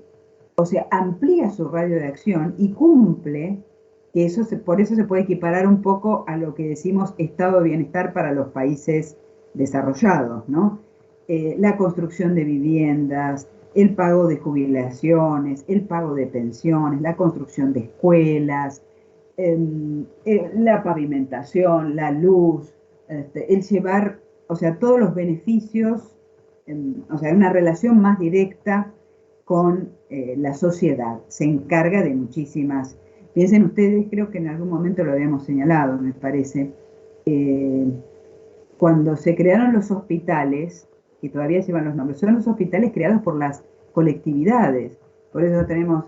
o sea, amplía su radio de acción y cumple, que por eso se puede equiparar un poco a lo que decimos estado de bienestar para los países desarrollados, ¿no? La construcción de viviendas, el pago de jubilaciones, el pago de pensiones, la construcción de escuelas, la pavimentación, la luz, el llevar, o sea, todos los beneficios, o sea, una relación más directa con la sociedad. Se encarga de muchísimas. Piensen ustedes, creo que en algún momento lo habíamos señalado, me parece, cuando se crearon los hospitales, que todavía llevan los nombres, son los hospitales creados por las colectividades. Por eso tenemos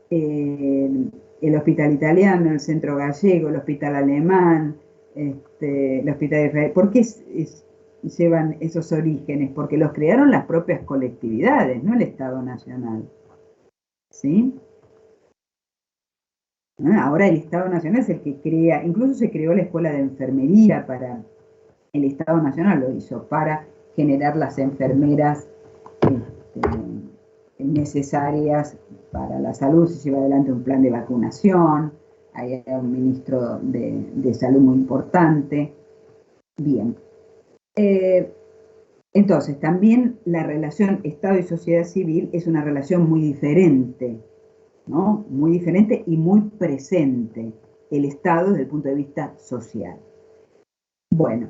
el hospital italiano, el centro gallego, el hospital alemán, el hospital de Israel. ¿Por qué llevan esos orígenes? Porque los crearon las propias colectividades, no el Estado Nacional. ¿Sí? Ahora el Estado Nacional es el que crea, incluso se creó la escuela de enfermería para el Estado Nacional, lo hizo para generar las enfermeras necesarias para la salud. Se lleva adelante un plan de vacunación, hay un ministro de salud muy importante. Bien. Entonces, también la relación Estado y sociedad civil es una relación muy diferente, ¿no? Muy diferente y muy presente, el Estado desde el punto de vista social. Bueno,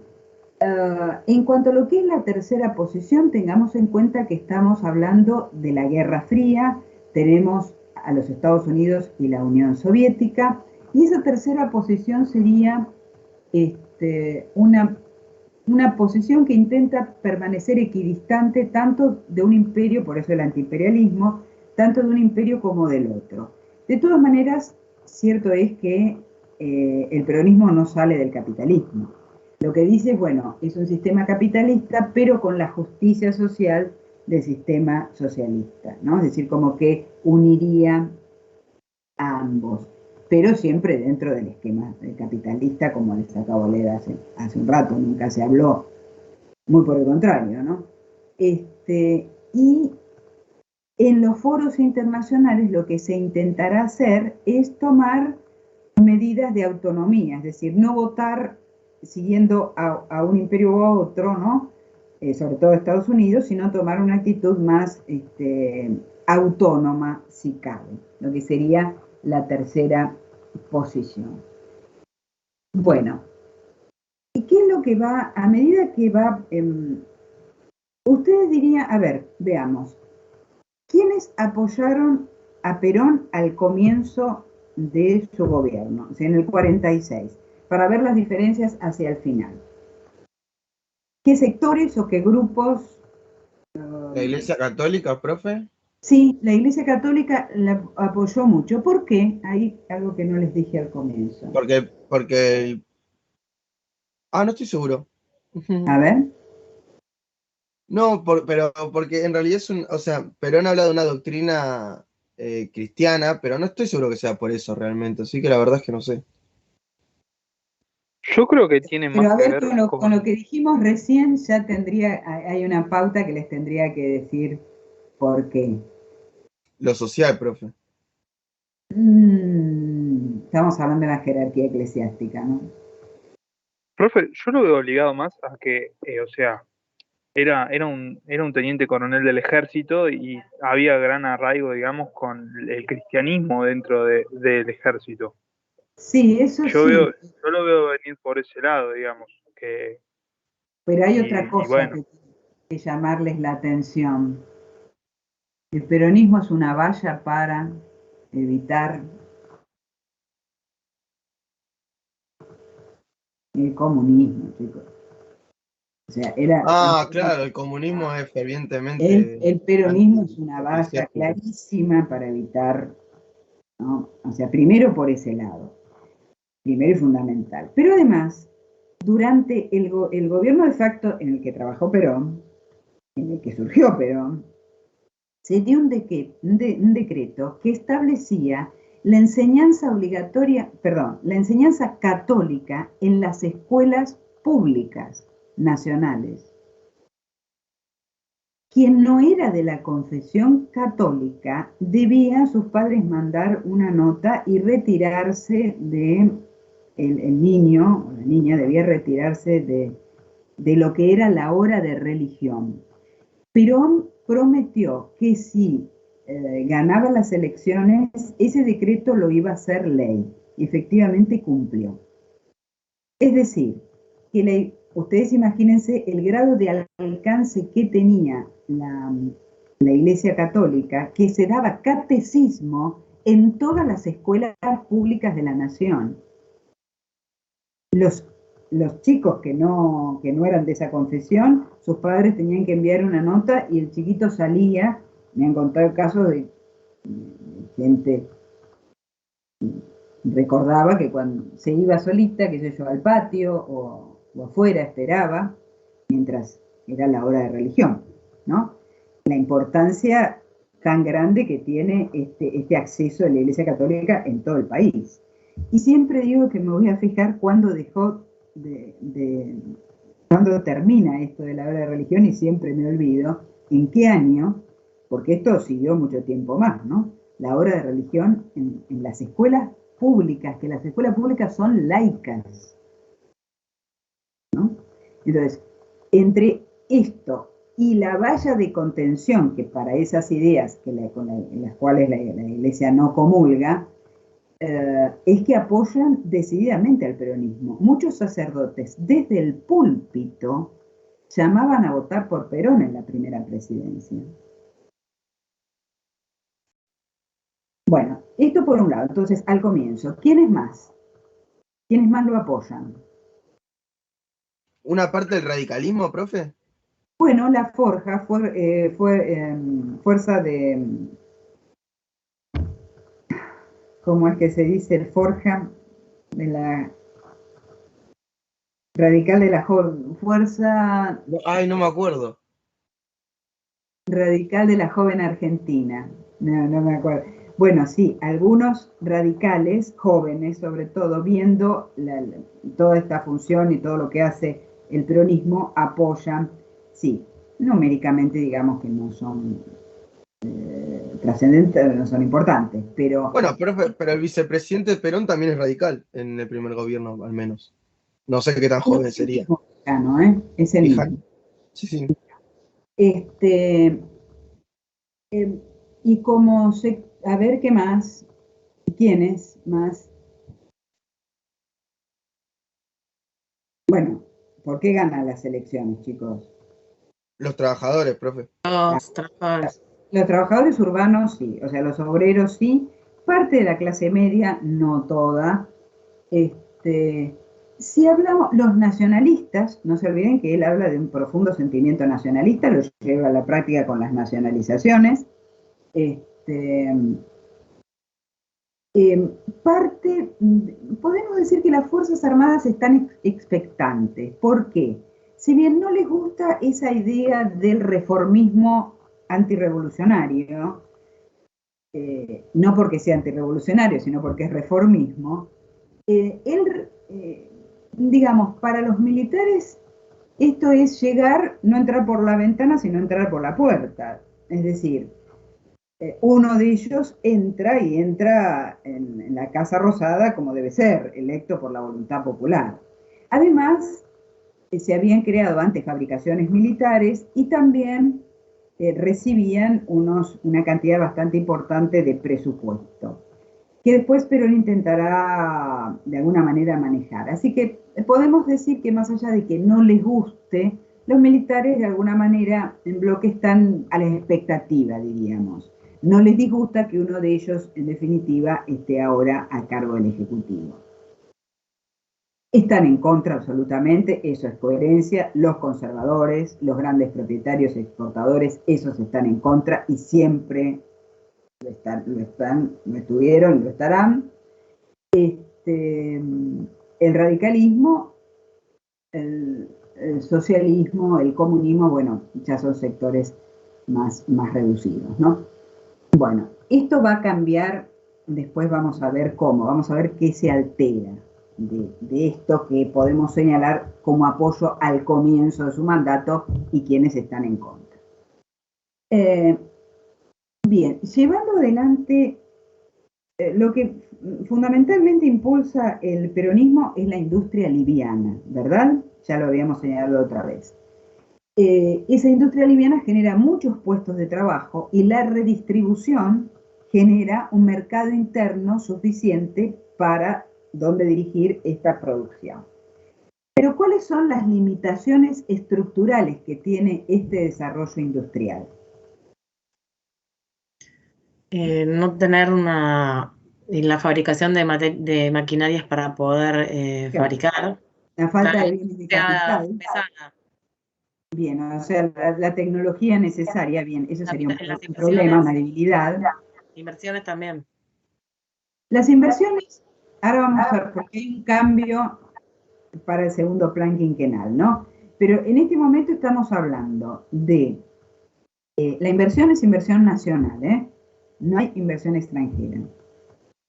en cuanto a lo que es la tercera posición, tengamos en cuenta que estamos hablando de la Guerra Fría, tenemos a los Estados Unidos y la Unión Soviética, y esa tercera posición sería una posición que intenta permanecer equidistante tanto de un imperio, por eso el antiimperialismo, tanto de un imperio como del otro. De todas maneras, cierto es que el peronismo no sale del capitalismo. Lo que dice, bueno, es un sistema capitalista, pero con la justicia social del sistema socialista, ¿no? Es decir, como que uniría a ambos, pero siempre dentro del esquema capitalista, como les acabo de leer hace un rato, nunca se habló, muy por el contrario, ¿no? Y en los foros internacionales lo que se intentará hacer es tomar medidas de autonomía, es decir, no votar siguiendo a un imperio u a otro, ¿no? Sobre todo Estados Unidos, sino tomar una actitud más autónoma, si cabe, lo que sería la tercera posición. Bueno, ¿y qué es lo que va, a medida que va, ustedes dirían, a ver, veamos, ¿quiénes apoyaron a Perón al comienzo de su gobierno, o sea, en el 46? para ver las diferencias hacia el final. ¿Qué sectores o qué grupos? ¿La Iglesia Católica, profe? Sí, la Iglesia Católica la apoyó mucho. ¿Por qué? Hay algo que no les dije al comienzo. Porque no estoy seguro. A ver. No, pero porque en realidad o sea, Perón habla de una doctrina cristiana, pero no estoy seguro que sea por eso realmente, así que la verdad es que no sé. Yo creo que tiene Pero más a que ver, ver con lo que dijimos recién, ya hay una pauta que les tendría que decir por qué. Lo social, profe. Estamos hablando de la jerarquía eclesiástica, ¿no? Profe, yo lo veo ligado más a que, o sea, era un teniente coronel del ejército y había gran arraigo, digamos, con el cristianismo dentro del ejército. Sí, eso Yo sí. yo lo veo venir por ese lado, digamos. Pero hay otra cosa bueno. que tiene que llamarles la atención. El peronismo es una valla para evitar el comunismo, chicos. O sea, Claro, el comunismo es fervientemente... el peronismo es una valla clarísima para evitar, ¿no? O sea, primero por ese lado, primero y fundamental. Pero además, durante el gobierno de facto en el que trabajó Perón, en el que surgió Perón, se dio un decreto que establecía la enseñanza obligatoria, la enseñanza católica en las escuelas públicas nacionales. Quien no era de la confesión católica debía a sus padres mandar una nota y retirarse el niño o la niña debía retirarse de lo que era la hora de religión. Perón prometió que si ganaba las elecciones, ese decreto lo iba a hacer ley. Y efectivamente cumplió. Es decir, que ustedes imagínense el grado de alcance que tenía la Iglesia Católica, que se daba catecismo en todas las escuelas públicas de la nación. Los chicos que no eran de esa confesión, sus padres tenían que enviar una nota y el chiquito salía. Me han contado casos de gente recordaba que cuando se iba solita, qué sé yo, al patio o afuera, esperaba, mientras era la hora de religión, ¿no? La importancia tan grande que tiene este acceso de la Iglesia Católica en todo el país. Y siempre digo que me voy a fijar cuándo cuándo termina esto de la hora de religión y siempre me olvido en qué año, porque esto siguió mucho tiempo más, ¿no? La hora de religión en las escuelas públicas, que las escuelas públicas son laicas, ¿no? Entonces, entre esto y la valla de contención, que para esas ideas en las cuales la Iglesia no comulga, es que apoyan decididamente al peronismo. Muchos sacerdotes desde el púlpito llamaban a votar por Perón en la primera presidencia. Bueno, esto por un lado. Entonces, al comienzo, ¿quiénes más? ¿Quiénes más lo apoyan? ¿Una parte del radicalismo, profe? Bueno, la Forja fue fuerza de... ¿Cómo es que se dice? El Forja de la... Radical de la Fuerza... Ay, no me acuerdo. Radical de la Joven Argentina. No me acuerdo. Bueno, sí, algunos radicales, jóvenes sobre todo, viendo toda esta función y todo lo que hace el peronismo, apoyan, sí, numéricamente digamos que no son trascendentes, no son importantes, pero... Bueno, pero el vicepresidente Perón también es radical en el primer gobierno, al menos. No sé qué tan joven sería. Es el mismo. Sí, sí. Y como a ver qué más, ¿quiénes más? Bueno, ¿por qué ganan las elecciones, chicos? Los trabajadores, profe. Los trabajadores. Los trabajadores urbanos sí, o sea, los obreros sí, parte de la clase media, no toda, Si hablamos, los nacionalistas, no se olviden que él habla de un profundo sentimiento nacionalista, lo lleva a la práctica con las nacionalizaciones. Podemos decir que las Fuerzas Armadas están expectantes. ¿Por qué? Si bien no les gusta esa idea del reformismo antirrevolucionario, no porque sea antirrevolucionario, sino porque es reformismo, digamos, para los militares esto es llegar, no entrar por la ventana, sino entrar por la puerta. Es decir, uno de ellos entra en la Casa Rosada como debe ser, electo por la voluntad popular. Además, se habían creado antes fabricaciones militares y también recibían una cantidad bastante importante de presupuesto, que después Perón intentará de alguna manera manejar. Así que podemos decir que más allá de que no les guste, los militares de alguna manera en bloque están a la expectativa, diríamos. No les disgusta que uno de ellos, en definitiva, esté ahora a cargo del Ejecutivo. Están en contra absolutamente, eso es coherencia. Los conservadores, los grandes propietarios exportadores, esos están en contra y siempre lo estuvieron, lo estarán. El radicalismo, el socialismo, el comunismo, bueno, ya son sectores más reducidos, ¿no? Bueno, esto va a cambiar, después vamos a ver cómo, vamos a ver qué se altera de esto que podemos señalar como apoyo al comienzo de su mandato y quienes están en contra. Bien, llevando adelante, lo que fundamentalmente impulsa el peronismo es la industria liviana, ¿verdad? Ya lo habíamos señalado otra vez. Esa industria liviana genera muchos puestos de trabajo y la redistribución genera un mercado interno suficiente para donde dirigir esta producción. Pero ¿cuáles son las limitaciones estructurales que tiene este desarrollo industrial? No tener la fabricación de maquinarias para poder fabricar. La falta de bienes de capital. Pesada. Bien, o sea, la tecnología necesaria, bien, eso sería un problema, una debilidad. Inversiones también. Las inversiones, ahora vamos a ver, porque hay un cambio para el segundo plan quinquenal, ¿no? Pero en este momento estamos hablando de, la inversión es inversión nacional, ¿eh? No hay inversión extranjera.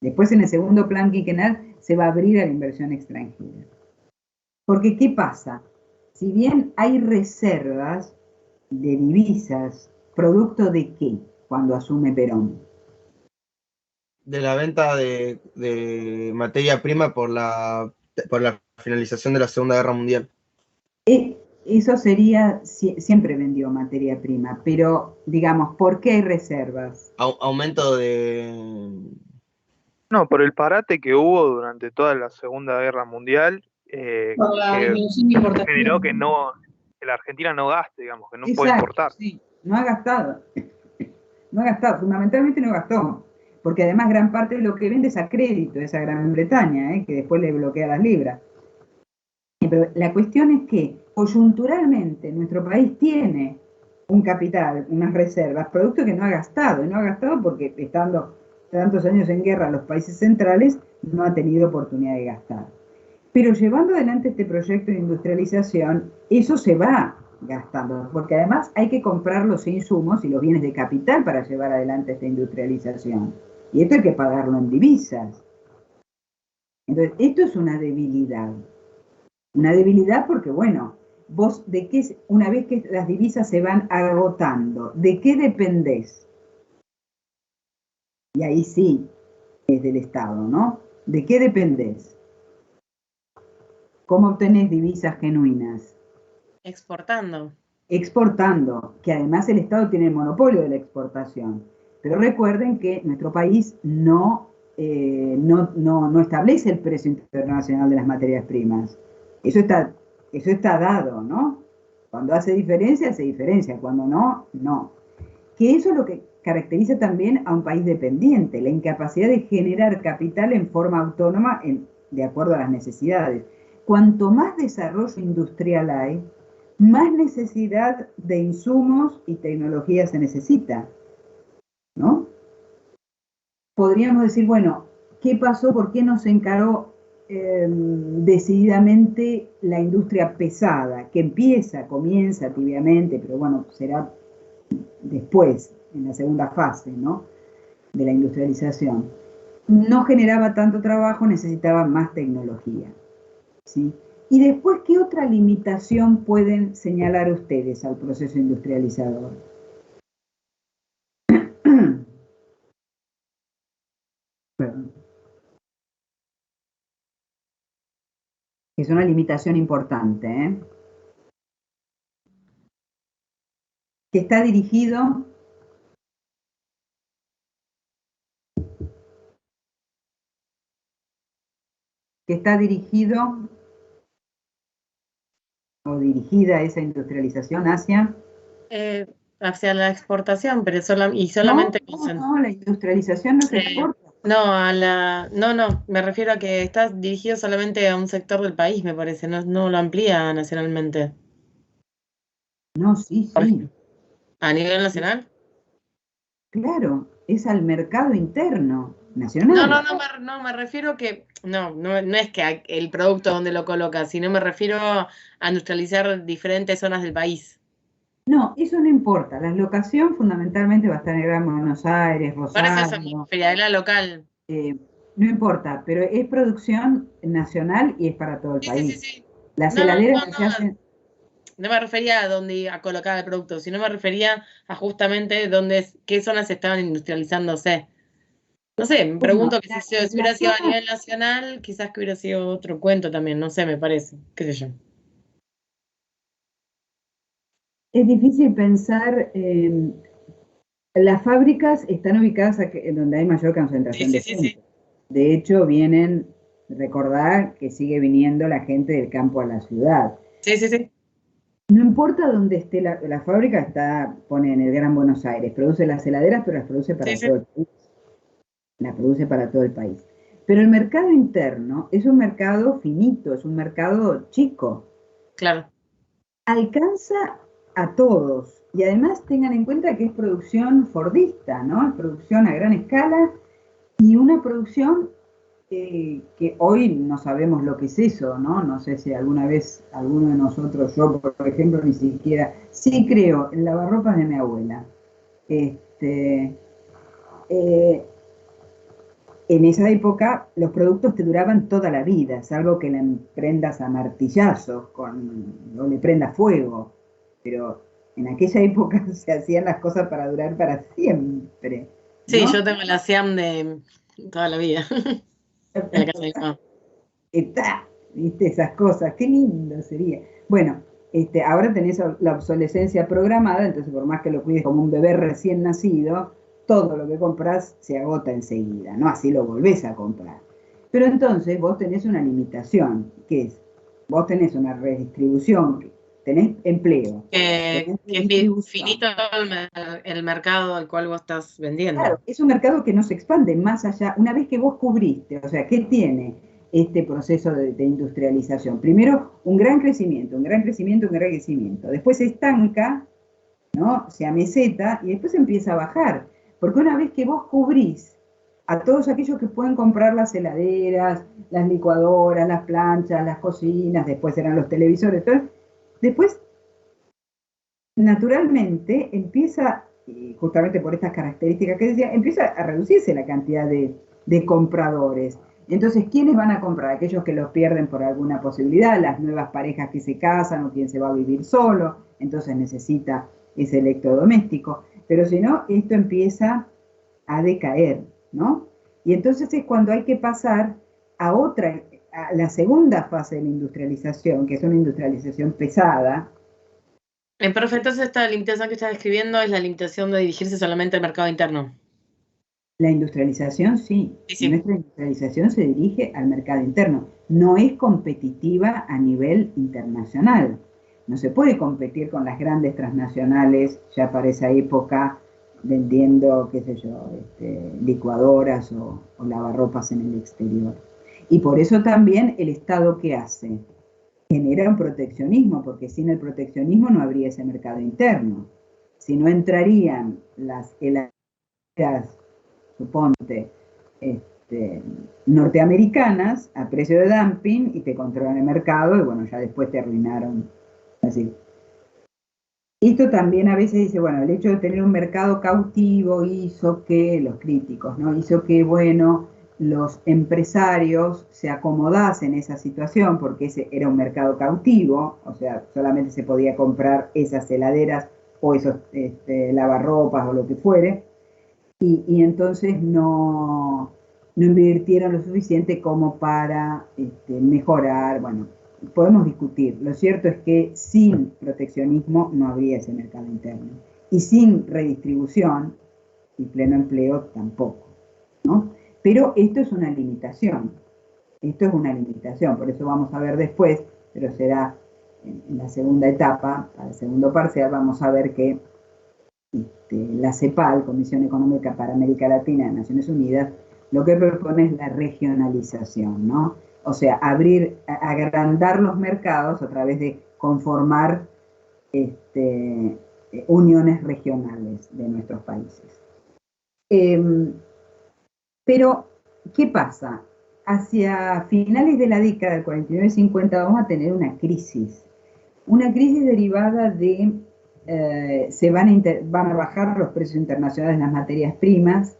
Después en el segundo plan quinquenal se va a abrir a la inversión extranjera. Porque, ¿qué pasa? Si bien hay reservas de divisas, ¿producto de qué cuando asume Perón? De la venta de materia prima por la finalización de la Segunda Guerra Mundial. Eso sería, siempre vendió materia prima, pero digamos, ¿por qué hay reservas? Aumento de... No, por el parate que hubo durante toda la Segunda Guerra Mundial, por la disminución de importación. Generó que la Argentina no gaste, digamos, que no puede importar. Sí, no ha gastado. No ha gastado, fundamentalmente no gastó. Porque además gran parte de lo que vende es a crédito, esa Gran Bretaña, que después le bloquea las libras. Pero la cuestión es que coyunturalmente nuestro país tiene un capital, unas reservas, producto que no ha gastado. Y no ha gastado porque estando tantos años en guerra los países centrales no ha tenido oportunidad de gastar. Pero llevando adelante este proyecto de industrialización, eso se va gastando, porque además hay que comprar los insumos y los bienes de capital para llevar adelante esta industrialización. Y esto hay que pagarlo en divisas. Entonces, esto es una debilidad. Una debilidad porque, bueno, vos de qué, una vez que las divisas se van agotando, ¿de qué dependés? Y ahí sí, es del Estado, ¿no? ¿De qué dependés? ¿Cómo obtenés divisas genuinas? Exportando. Exportando, que además el Estado tiene el monopolio de la exportación. Pero recuerden que nuestro país no establece el precio internacional de las materias primas. Eso está dado, ¿no? Cuando hace diferencia, cuando no, no. Que eso es lo que caracteriza también a un país dependiente, la incapacidad de generar capital en forma autónoma de acuerdo a las necesidades. cuanto más desarrollo industrial hay, más necesidad de insumos y tecnología se necesita, ¿no? Podríamos decir, bueno, ¿qué pasó? ¿Por qué no se encaró decididamente la industria pesada? Que comienza tibiamente, pero bueno, será después, en la segunda fase, ¿no?, de la industrialización. No generaba tanto trabajo, necesitaba más tecnología, ¿sí? Y después, ¿qué otra limitación pueden señalar ustedes al proceso industrializador? Es una limitación importante, ¿eh? Que está dirigido o dirigida esa industrialización hacia... Hacia la exportación, pero solamente... No, la industrialización no se exporta. No, me refiero a que está dirigido solamente a un sector del país, me parece, no lo amplía nacionalmente. No, sí. ¿A nivel nacional? Claro, es al mercado interno, nacional. No, me refiero que, no es que el producto donde lo coloca, sino me refiero a industrializar diferentes zonas del país. No, eso no importa. La locación fundamentalmente va a estar en Gran Buenos Aires, Rosario. Friadera local. No importa, pero es producción nacional y es para todo el país. Sí. Las heladeras que se hacen... No me refería a colocar el producto, sino me refería a justamente qué zonas estaban industrializándose. No sé, me pregunto que si hubiera sido a nivel nacional, quizás que hubiera sido otro cuento también, no sé, me parece, qué sé yo. Es difícil pensar, las fábricas están ubicadas en donde hay mayor concentración de gente. Sí. De hecho, recordar que sigue viniendo la gente del campo a la ciudad. Sí. No importa dónde esté la fábrica, pone en el Gran Buenos Aires, produce las heladeras, pero las produce para todo el país. La produce para todo el país. Pero el mercado interno es un mercado finito, es un mercado chico. Claro. Alcanza a todos. Y además tengan en cuenta que es producción fordista, ¿no? Es producción a gran escala y una producción que hoy no sabemos lo que es eso, ¿no? No sé si alguna vez alguno de nosotros, yo por ejemplo, ni siquiera, sí creo en lavarropas de mi abuela. En esa época los productos te duraban toda la vida, salvo que le prendas a martillazos o le prendas fuego. Pero en aquella época se hacían las cosas para durar para siempre, ¿no? Sí, yo tengo la SIAM de toda la vida. En la casa de mi mamá. ¿Viste? Esas cosas, qué lindo sería. Bueno, ahora tenés la obsolescencia programada, entonces por más que lo cuides como un bebé recién nacido, todo lo que compras se agota enseguida, ¿no? Así lo volvés a comprar. Pero entonces vos tenés una limitación, que es, vos tenés una redistribución, tenés empleo. Que es finito el mercado al cual vos estás vendiendo. Claro, es un mercado que no se expande más allá, una vez que vos cubriste, o sea, ¿qué tiene este proceso de industrialización? Primero, un gran crecimiento. Después se estanca, ¿no? Se ameseta y después empieza a bajar. Porque una vez que vos cubrís a todos aquellos que pueden comprar las heladeras, las licuadoras, las planchas, las cocinas, después eran los televisores, todo, después, naturalmente, empieza, justamente por estas características que decía, empieza a reducirse la cantidad de compradores. Entonces, ¿quiénes van a comprar? Aquellos que los pierden por alguna posibilidad, las nuevas parejas que se casan o quien se va a vivir solo, entonces necesita ese electrodoméstico. Pero si no, esto empieza a decaer, ¿no? Y entonces es cuando hay que pasar a la segunda fase de la industrialización, que es una industrialización pesada. Perfecto, entonces esta limitación que estás describiendo es la limitación de dirigirse solamente al mercado interno. La industrialización, sí. Nuestra industrialización se dirige al mercado interno. No es competitiva a nivel internacional. No se puede competir con las grandes transnacionales ya para esa época vendiendo, qué sé yo, licuadoras o lavarropas en el exterior. Y por eso también el Estado, ¿qué hace? Genera un proteccionismo, porque sin el proteccionismo no habría ese mercado interno. Si no entrarían las heladeras, suponte, norteamericanas a precio de dumping y te controlan el mercado y bueno, ya después te arruinaron. Así. Esto también a veces dice, bueno, el hecho de tener un mercado cautivo hizo que, los críticos, ¿no? Hizo que, bueno, los empresarios se acomodasen en esa situación porque ese era un mercado cautivo, o sea, solamente se podía comprar esas heladeras o esos lavarropas o lo que fuere, y entonces no invirtieron lo suficiente como para mejorar, bueno, podemos discutir. Lo cierto es que sin proteccionismo no habría ese mercado interno. Y sin redistribución y pleno empleo tampoco, ¿no? Pero esto es una limitación. Esto es una limitación, por eso vamos a ver después, pero será en la segunda etapa, para el segundo parcial, vamos a ver que la CEPAL, Comisión Económica para América Latina de Naciones Unidas, lo que propone es la regionalización, ¿no? O sea, agrandar los mercados a través de conformar uniones regionales de nuestros países. Pero, ¿qué pasa? Hacia finales de la década del 49-50 vamos a tener una crisis derivada de van a bajar los precios internacionales de las materias primas.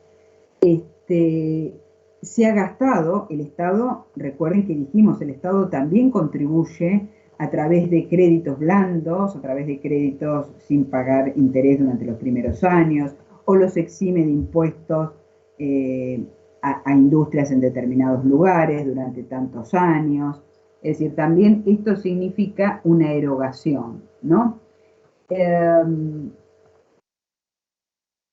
Se ha gastado, el Estado, recuerden que dijimos, el Estado también contribuye a través de créditos blandos, a través de créditos sin pagar interés durante los primeros años, o los exime de impuestos a industrias en determinados lugares durante tantos años. Es decir, también esto significa una erogación, ¿no?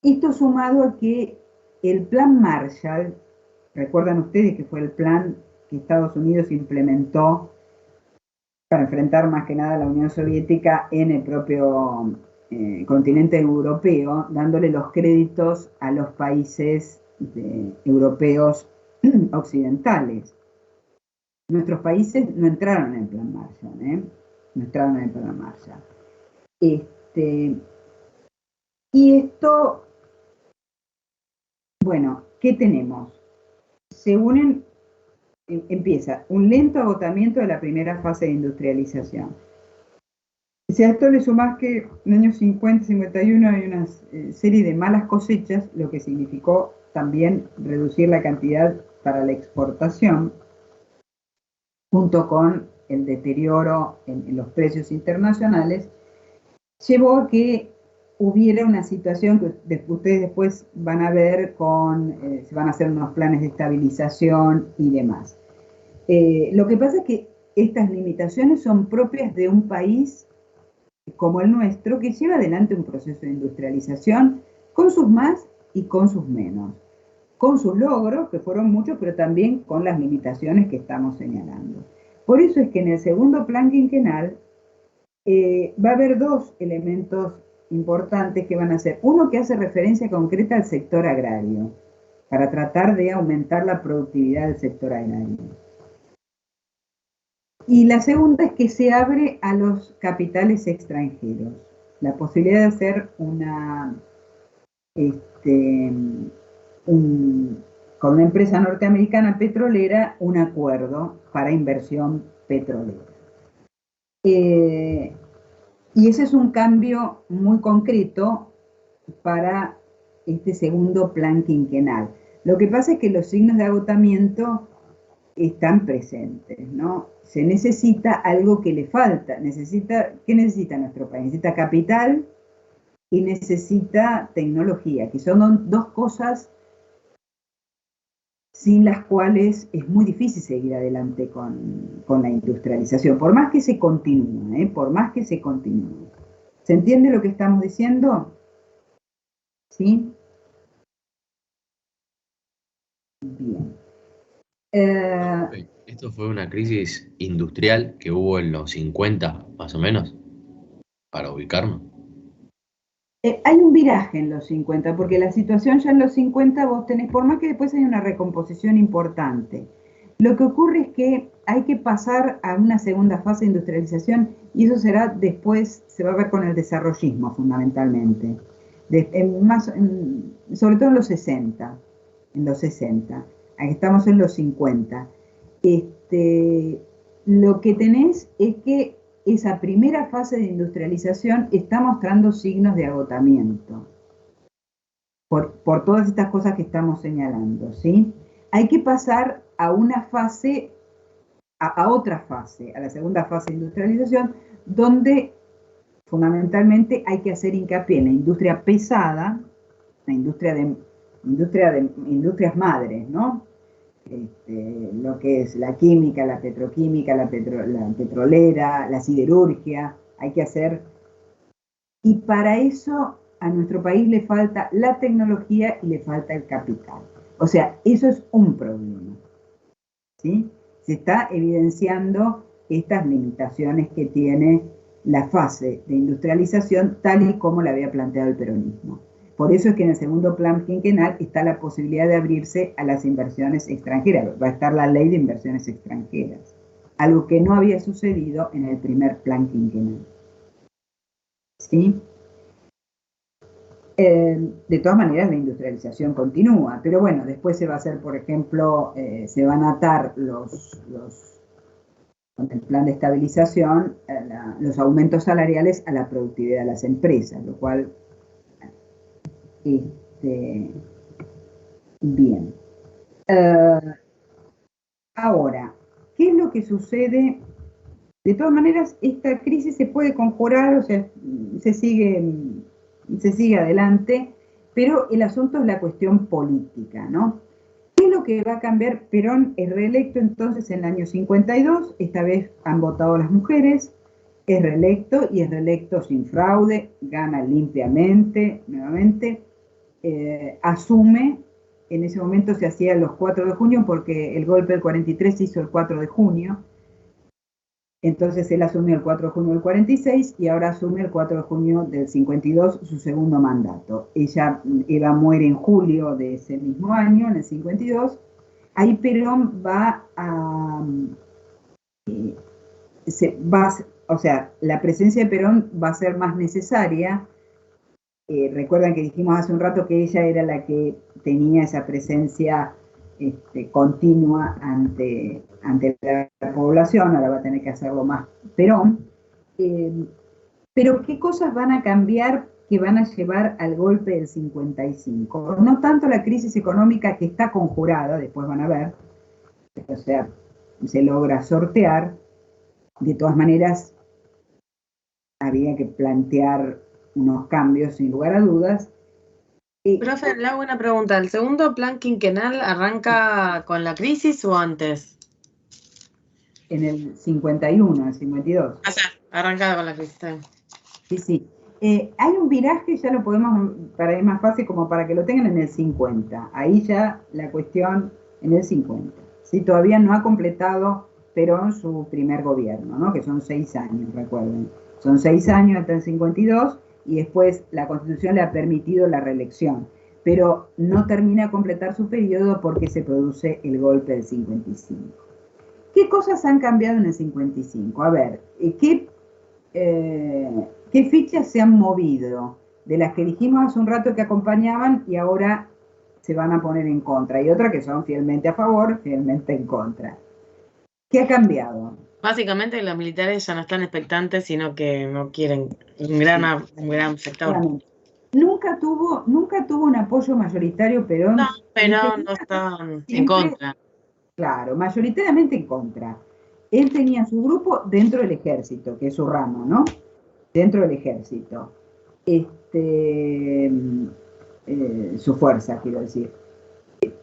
Esto sumado a que el plan Marshall, recuerdan ustedes que fue el plan que Estados Unidos implementó para enfrentar más que nada a la Unión Soviética en el propio continente europeo, dándole los créditos a los países europeos occidentales. Nuestros países no entraron en el plan Marshall, no entraron en el plan Marshall. Y esto, bueno, ¿qué tenemos? Empieza un lento agotamiento de la primera fase de industrialización. Si a esto le sumás que en los años 50, 51 hay una serie de malas cosechas, lo que significó también reducir la cantidad para la exportación, junto con el deterioro en los precios internacionales, llevó a que hubiera una situación que ustedes después van a ver se van a hacer unos planes de estabilización y demás. Lo que pasa es que estas limitaciones son propias de un país como el nuestro, que lleva adelante un proceso de industrialización con sus más y con sus menos, con sus logros, que fueron muchos, pero también con las limitaciones que estamos señalando. Por eso es que en el segundo plan quinquenal va a haber dos elementos importantes que van a ser, uno que hace referencia concreta al sector agrario, para tratar de aumentar la productividad del sector agrario. Y la segunda es que se abre a los capitales extranjeros, la posibilidad de hacer con una empresa norteamericana petrolera un acuerdo para inversión petrolera. Y ese es un cambio muy concreto para este segundo plan quinquenal. Lo que pasa es que los signos de agotamiento están presentes, ¿no? Se necesita algo que le falta. ¿Qué necesita nuestro país? Necesita capital y necesita tecnología, que son dos cosas sin las cuales es muy difícil seguir adelante con la industrialización, por más que se continúe, por más que se continúe. ¿Se entiende lo que estamos diciendo? ¿Sí? Bien. ¿Esto fue una crisis industrial que hubo en los 50, más o menos? Para ubicarnos. Hay un viraje en los 50, porque la situación ya en los 50 vos tenés, por más que después hay una recomposición importante, Lo que ocurre es que hay que pasar a una segunda fase de industrialización y eso será después, se va a ver con el desarrollismo fundamentalmente, sobre todo en los 60, aquí estamos en los 50. Lo que tenés es que esa primera fase de industrialización está mostrando signos de agotamiento por todas estas cosas que estamos señalando, ¿sí? Hay que pasar a una fase, a otra fase, a la segunda fase de industrialización, donde fundamentalmente hay que hacer hincapié en la industria pesada, la industrias madres, ¿no? Lo que es la química, la petroquímica, la petrolera, la siderurgia, hay que hacer. Y para eso a nuestro país le falta la tecnología y le falta el capital. O sea, eso es un problema, ¿sí? Se está evidenciando estas limitaciones que tiene la fase de industrialización tal y como la había planteado el peronismo. Por eso es que en el segundo plan quinquenal está la posibilidad de abrirse a las inversiones extranjeras. Va a estar la ley de inversiones extranjeras, algo que no había sucedido en el primer plan quinquenal. ¿Sí? De todas maneras, la industrialización continúa, pero bueno, después se va a hacer, por ejemplo, se van a atar con el plan de estabilización los aumentos salariales a la productividad de las empresas, lo cual, bien. Ahora, ¿qué es lo que sucede? De todas maneras, esta crisis se puede conjurar, o sea, se sigue adelante, pero el asunto es la cuestión política, ¿no? ¿Qué es lo que va a cambiar? Perón es reelecto entonces en el año 52, esta vez han votado las mujeres, es reelecto y es reelecto sin fraude, gana limpiamente, nuevamente, asume, en ese momento se hacía los 4 de junio porque el golpe del 43 se hizo el 4 de junio, entonces él asumió el 4 de junio del 46 y ahora asume el 4 de junio del 52 su segundo mandato. Eva muere en julio de ese mismo año, en el 52. Ahí Perón o sea, la presencia de Perón va a ser más necesaria. Recuerdan que dijimos hace un rato que ella era la que tenía esa presencia continua ante la población, ahora va a tener que hacerlo más Perón. Pero ¿qué cosas van a cambiar que van a llevar al golpe del 55? No tanto la crisis económica que está conjurada, después van a ver, o sea, se logra sortear, de todas maneras había que plantear unos cambios sin lugar a dudas. Profe, le hago una pregunta. ¿El segundo plan quinquenal arranca con la crisis o antes? En el 51, el 52. O sea, arranca con la crisis. Sí, sí. Hay un viraje, ya lo podemos, para ir más fácil, como para que lo tengan en el 50. Ahí ya la cuestión en el 50. ¿Sí? Todavía no ha completado Perón su primer gobierno, ¿no? Que son 6 años, recuerden. Son 6 años hasta el 52 y después la Constitución le ha permitido la reelección. Pero no termina de completar su periodo porque se produce el golpe del 55. ¿Qué cosas han cambiado en el 55? A ver, ¿qué fichas se han movido? De las que dijimos hace un rato que acompañaban y ahora se van a poner en contra. Y otras que son fielmente a favor, fielmente en contra. ¿Qué ha cambiado? Básicamente los militares ya no están expectantes, sino que no quieren un gran sector. Nunca tuvo un apoyo mayoritario Perón. No, pero no estaban en contra. Claro, mayoritariamente en contra. Él tenía su grupo dentro del ejército, que es su ramo, ¿no? Dentro del ejército. Su fuerza, quiero decir.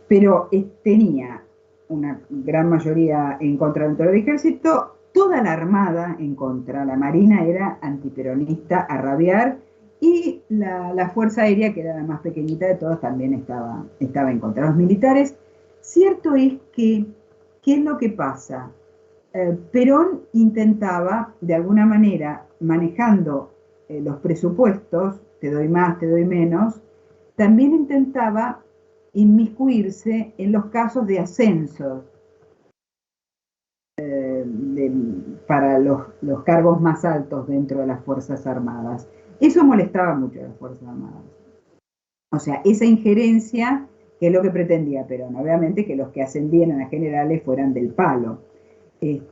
Pero tenía una gran mayoría en contra dentro del ejército, toda la armada en contra, la marina era antiperonista a rabiar, y la fuerza aérea, que era la más pequeñita de todas, también estaba en contra. Los militares, cierto es que, ¿qué es lo que pasa? Perón intentaba, de alguna manera, manejando los presupuestos, te doy más, te doy menos, también intentaba inmiscuirse en los casos de ascensos para los cargos más altos dentro de las Fuerzas Armadas. Eso molestaba mucho a las Fuerzas Armadas. O sea, esa injerencia, que es lo que pretendía Perón, obviamente que los que ascendían a generales fueran del palo. Y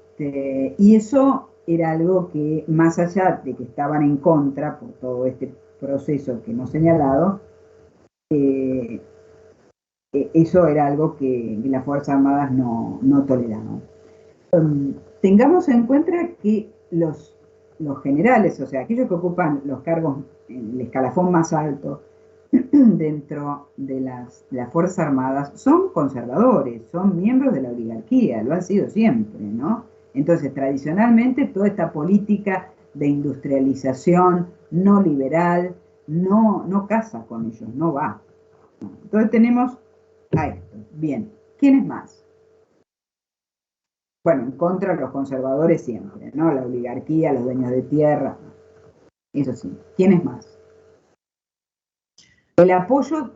eso era algo que, más allá de que estaban en contra por todo este proceso que hemos señalado, eso era algo que las Fuerzas Armadas no toleraban. Tengamos en cuenta que los generales, o sea, aquellos que ocupan los cargos en el escalafón más alto dentro de las Fuerzas Armadas, son conservadores, son miembros de la oligarquía, lo han sido siempre, ¿no? Entonces, tradicionalmente, toda esta política de industrialización no liberal no casa con ellos, no va. Entonces tenemos a esto. Bien, ¿quiénes más? Bueno, en contra de los conservadores siempre, ¿no? La oligarquía, los dueños de tierra, eso sí. ¿Quiénes más? El apoyo...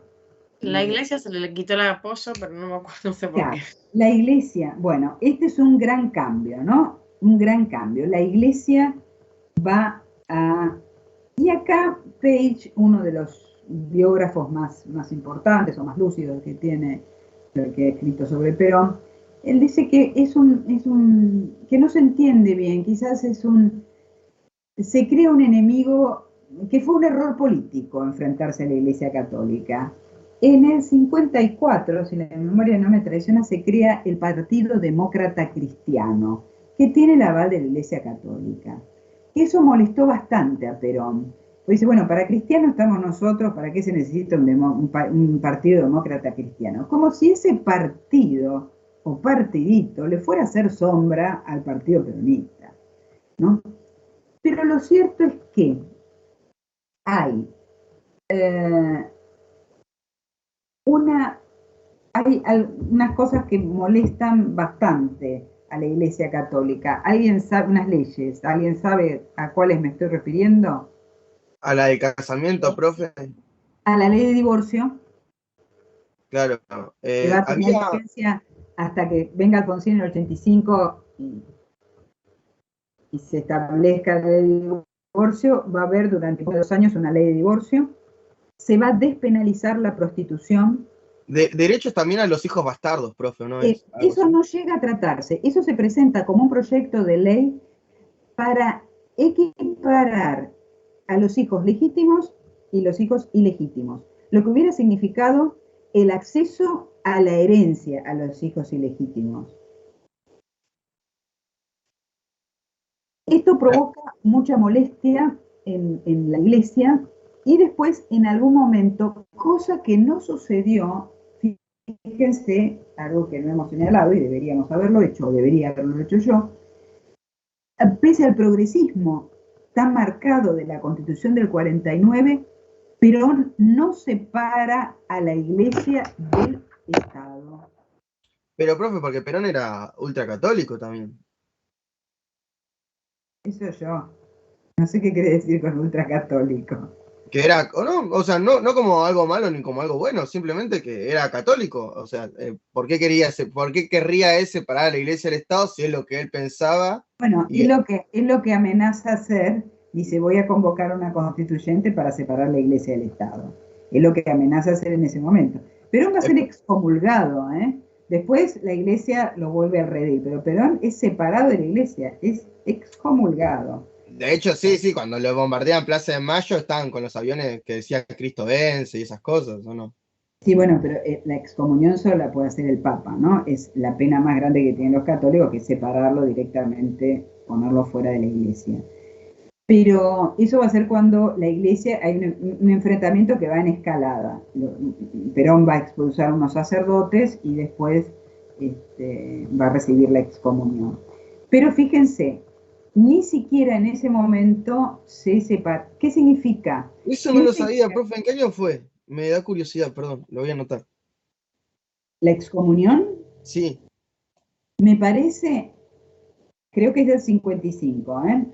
La iglesia se le quitó el apoyo, pero no me acuerdo, no sé por qué. La iglesia, bueno, este es un gran cambio, ¿no? Un gran cambio. La iglesia va a... Y acá Page, uno de los biógrafos más importantes o más lúcidos que tiene, que ha escrito sobre Perón, él dice que que no se entiende bien, quizás se crea un enemigo, que fue un error político enfrentarse a la Iglesia Católica. En el 54, si la memoria no me traiciona, se crea el Partido Demócrata Cristiano, que tiene el aval de la Iglesia Católica. Eso molestó bastante a Perón. Pues dice, bueno, para cristianos estamos nosotros, ¿para qué se necesita un partido demócrata cristiano? Como si ese partido o partidito le fuera a hacer sombra al partido peronista, ¿no? Pero lo cierto es que hay unas cosas que molestan bastante a la Iglesia Católica. ¿Alguien sabe unas leyes? ¿Alguien sabe a cuáles me estoy refiriendo? A la de casamiento, profe. A la ley de divorcio. Claro. Que va a tener vigencia hasta que venga Alfonsín en el 85 y se establezca la ley de divorcio. Va a haber durante 2 años una ley de divorcio. Se va a despenalizar la prostitución. Derechos también a los hijos bastardos, profe, ¿no? Eso no llega a tratarse. Eso se presenta como un proyecto de ley para equiparar a los hijos legítimos y los hijos ilegítimos. Lo que hubiera significado el acceso a la herencia a los hijos ilegítimos. Esto provoca mucha molestia en la Iglesia y después, en algún momento, cosa que no sucedió, fíjense, algo que no hemos señalado y deberíamos haberlo hecho, o debería haberlo hecho yo, pese al progresismo tan marcado de la Constitución del 49, Perón no separa a la Iglesia del Estado. Pero, profe, porque Perón era ultracatólico también. Eso yo. No sé qué quiere decir con ultracatólico. Que era, o sea, no como algo malo ni como algo bueno, simplemente que era católico. O sea, ¿por qué querría él separar a la Iglesia del Estado si es lo que él pensaba? Bueno, es lo que amenaza hacer. Dice, voy a convocar una constituyente para separar la Iglesia del Estado. Es lo que amenaza hacer en ese momento. Perón va a ser excomulgado, ¿eh? Después la Iglesia lo vuelve al redil, pero Perón es separado de la Iglesia, es excomulgado. De hecho, sí, cuando lo bombardean Plaza de Mayo estaban con los aviones que decían Cristo vence y esas cosas, ¿o no? Sí, bueno, pero la excomunión solo la puede hacer el Papa, ¿no? Es la pena más grande que tienen los católicos, que es separarlo directamente, ponerlo fuera de la Iglesia. Pero eso va a ser cuando la Iglesia, hay un enfrentamiento que va en escalada. Perón va a expulsar a unos sacerdotes y después va a recibir la excomunión. Pero fíjense, ni siquiera en ese momento se separa. ¿Qué significa? Eso no lo sabía, profe. ¿En qué año fue? Me da curiosidad, perdón, lo voy a anotar. ¿La excomunión? Sí. Me parece, creo que es del 55, ¿eh?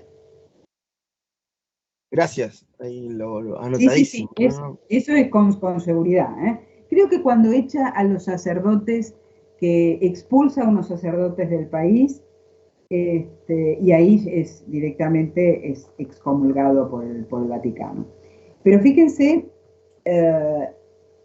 Gracias, ahí lo anotadísimo. Sí. Eso es con seguridad, ¿eh? Creo que cuando echa a los sacerdotes, que expulsa a unos sacerdotes del país, Y ahí directamente es excomulgado por el Vaticano. Pero fíjense,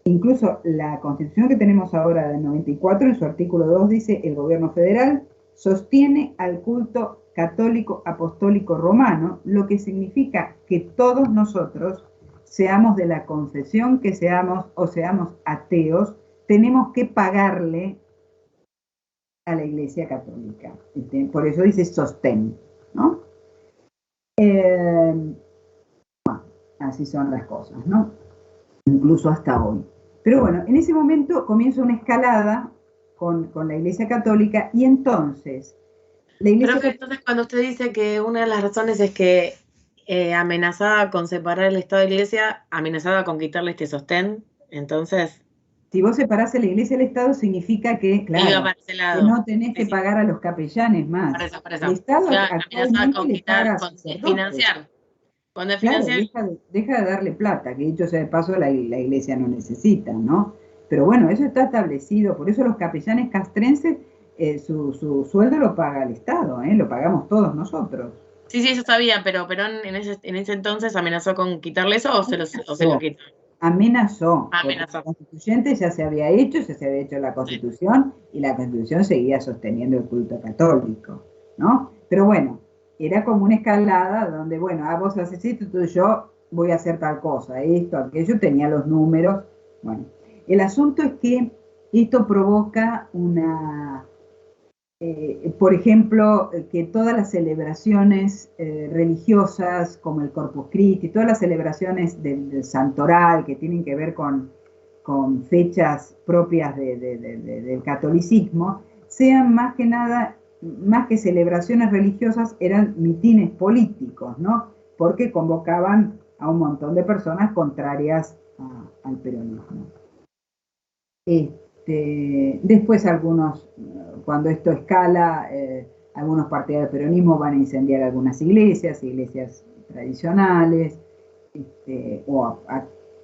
incluso la Constitución que tenemos ahora del 94, en su artículo 2 dice: el gobierno federal sostiene al culto católico apostólico romano, lo que significa que todos nosotros, seamos de la confesión que seamos o seamos ateos, tenemos que pagarle a la Iglesia Católica. Por eso dice sostén, ¿no? Bueno, así son las cosas, ¿no? Incluso hasta hoy. Pero bueno, en ese momento comienza una escalada con la Iglesia Católica, y entonces la Iglesia Pero entonces cuando usted dice que una de las razones es que amenazaba con separar el Estado de la Iglesia, amenazaba con quitarle este sostén, entonces... Si vos separás a la Iglesia del Estado, significa que, claro, que no tenés que pagar a los capellanes más. Por eso. El Estado amenazaba con quitar, con financiar. Cuando Claro, deja de darle plata, que dicho sea de paso la Iglesia no necesita, ¿no? Pero bueno, eso está establecido, por eso los capellanes castrenses, su sueldo lo paga el Estado, lo pagamos todos nosotros. Sí, eso sabía, pero Perón en ese entonces amenazó con quitarle eso o se lo quitó. Amenazó. El constituyente ya se había hecho la Constitución, y la Constitución seguía sosteniendo el culto católico, ¿no? Pero bueno, era como una escalada donde, bueno, vos haces esto, tú, yo voy a hacer tal cosa, esto, aquello, tenía los números. Bueno, el asunto es que esto provoca una... por ejemplo, que todas las celebraciones religiosas, como el Corpus Christi, todas las celebraciones del santoral que tienen que ver con fechas propias del catolicismo, sean más que nada, más que celebraciones religiosas, eran mitines políticos, ¿no? Porque convocaban a un montón de personas contrarias al peronismo. Después algunos, cuando esto escala, algunos partidarios del peronismo van a incendiar algunas iglesias tradicionales,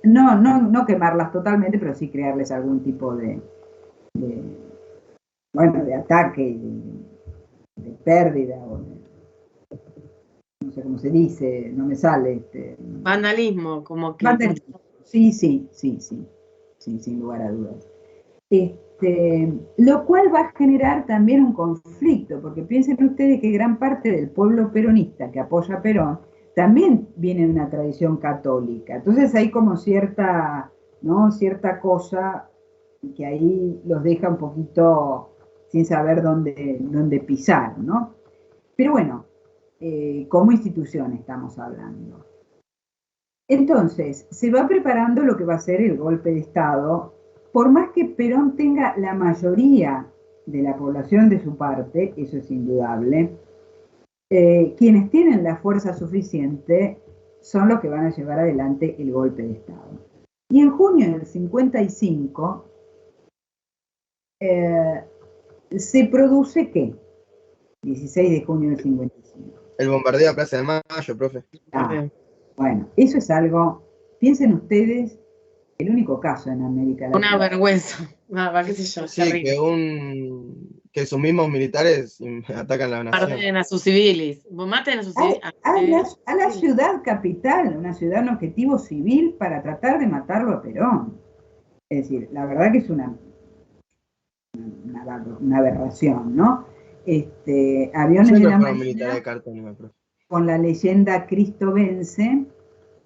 no quemarlas totalmente, pero sí crearles algún tipo de ataque, de pérdida, no sé cómo se dice, no me sale. Vandalismo, como que... Vandalismo. Sí, sin lugar a dudas. Lo cual va a generar también un conflicto, porque piensen ustedes que gran parte del pueblo peronista que apoya a Perón también viene de una tradición católica. Entonces hay como cierta cosa que ahí los deja un poquito sin saber dónde pisar, ¿no? Pero bueno, como institución estamos hablando. Entonces, se va preparando lo que va a ser el golpe de Estado. Por más que Perón tenga la mayoría de la población de su parte, eso es indudable, quienes tienen la fuerza suficiente son los que van a llevar adelante el golpe de Estado. Y en junio del 55 se produce, ¿qué? 16 de junio del 55. El bombardeo a Plaza de Mayo, profe. Bueno, eso es algo, piensen ustedes, el único caso en América Latina. Una vergüenza. Qué sé yo, sí, que sus mismos militares atacan la nación. Maten a sus civiles. Maten a sus civiles. A la ciudad capital, una ciudad en objetivo civil, para tratar de matarlo a Perón. Es decir, la verdad que es una aberración, ¿no? Aviones de la Marina con la leyenda Cristo vence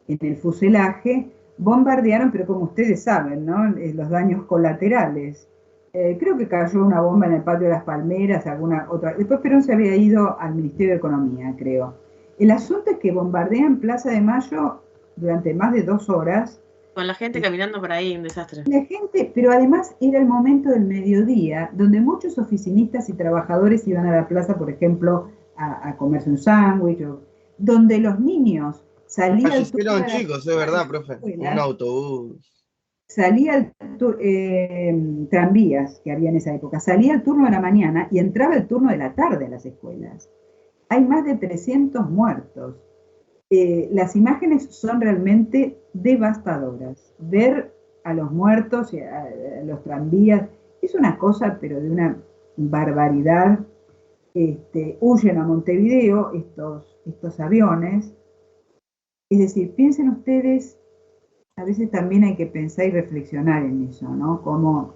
en el fuselaje, bombardearon, pero como ustedes saben, ¿no? Los daños colaterales. Creo que cayó una bomba en el patio de las Palmeras, alguna otra. Después Perón se había ido al Ministerio de Economía, creo. El asunto es que bombardean Plaza de Mayo durante más de 2 horas. Con la gente caminando por ahí, un desastre. La gente, pero además era el momento del mediodía, donde muchos oficinistas y trabajadores iban a la plaza, por ejemplo, a comerse un sándwich, donde los niños salían... Fallecieron chicos, es verdad, profe. Un autobús. Salía el tranvías que había en esa época, salía el turno de la mañana y entraba el turno de la tarde a las escuelas. Hay más de 300 muertos. Las imágenes son realmente devastadoras. Ver a los muertos y a los tranvías es una cosa, pero de una barbaridad. huyen a Montevideo estos aviones. Es decir, piensen ustedes, a veces también hay que pensar y reflexionar en eso, ¿no? Cómo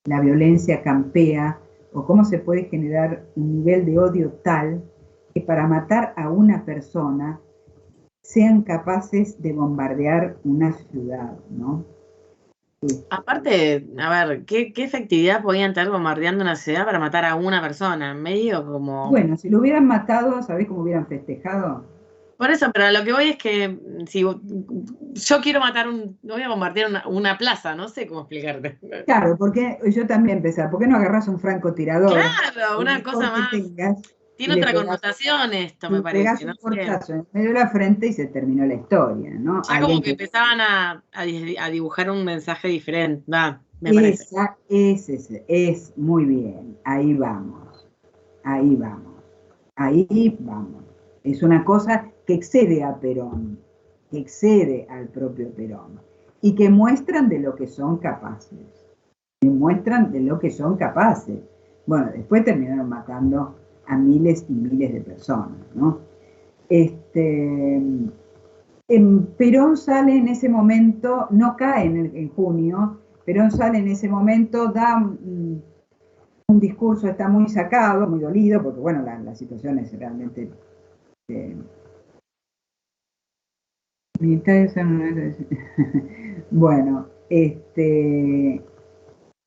la violencia campea o cómo se puede generar un nivel de odio tal que para matar a una persona sean capaces de bombardear una ciudad, ¿no? Aparte, a ver, ¿qué efectividad podían tener bombardeando una ciudad para matar a una persona? Medio como... Bueno, si lo hubieran matado, ¿sabés cómo hubieran festejado? Por eso, pero lo que voy es que si yo quiero matar no voy a bombardear una plaza, no sé cómo explicarte. Claro, porque yo también pensaba, ¿por qué no agarras un francotirador? Claro, una cosa más. Tiene otra connotación esto, me parece. Un portazo en medio de la frente y se terminó la historia, ¿no? Ya como que empezaban a dibujar un mensaje diferente, me parece. Es muy bien, ahí vamos. Es una cosa que excede a Perón, que excede al propio Perón, y que muestran de lo que son capaces. Bueno, después terminaron matando a miles y miles de personas, ¿no? Perón sale en ese momento, no cae en junio, Perón sale en ese momento, da un discurso, está muy sacado, muy dolido, porque bueno, la situación es realmente... bueno,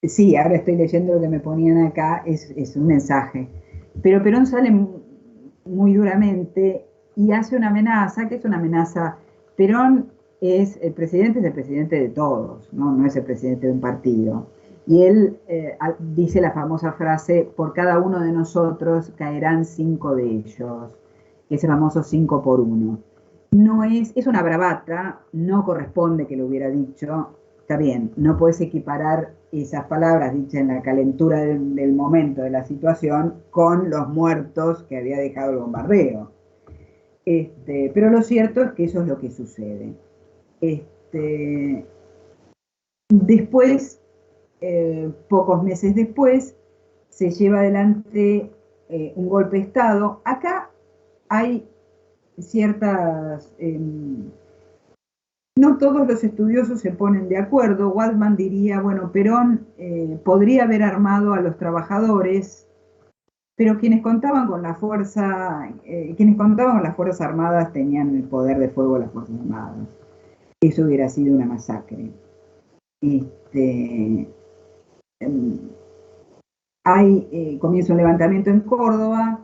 sí, ahora estoy leyendo lo que me ponían acá, es un mensaje. Pero Perón sale muy duramente y hace una amenaza, que es una amenaza. Perón es el presidente de todos, no es el presidente de un partido. Y él dice la famosa frase, por cada uno de nosotros caerán 5 de ellos, ese famoso 5 por 1. No es una bravata, no corresponde que lo hubiera dicho, está bien, no puedes equiparar esas palabras dichas en la calentura del momento de la situación con los muertos que había dejado el bombardeo. Pero lo cierto es que eso es lo que sucede. Después, pocos meses después, se lleva adelante un golpe de Estado. Acá hay ciertas... no todos los estudiosos se ponen de acuerdo. Waldman diría, bueno, Perón podría haber armado a los trabajadores, pero quienes contaban con las Fuerzas Armadas tenían el poder de fuego de las Fuerzas Armadas. Eso hubiera sido una masacre. Comienza un levantamiento en Córdoba,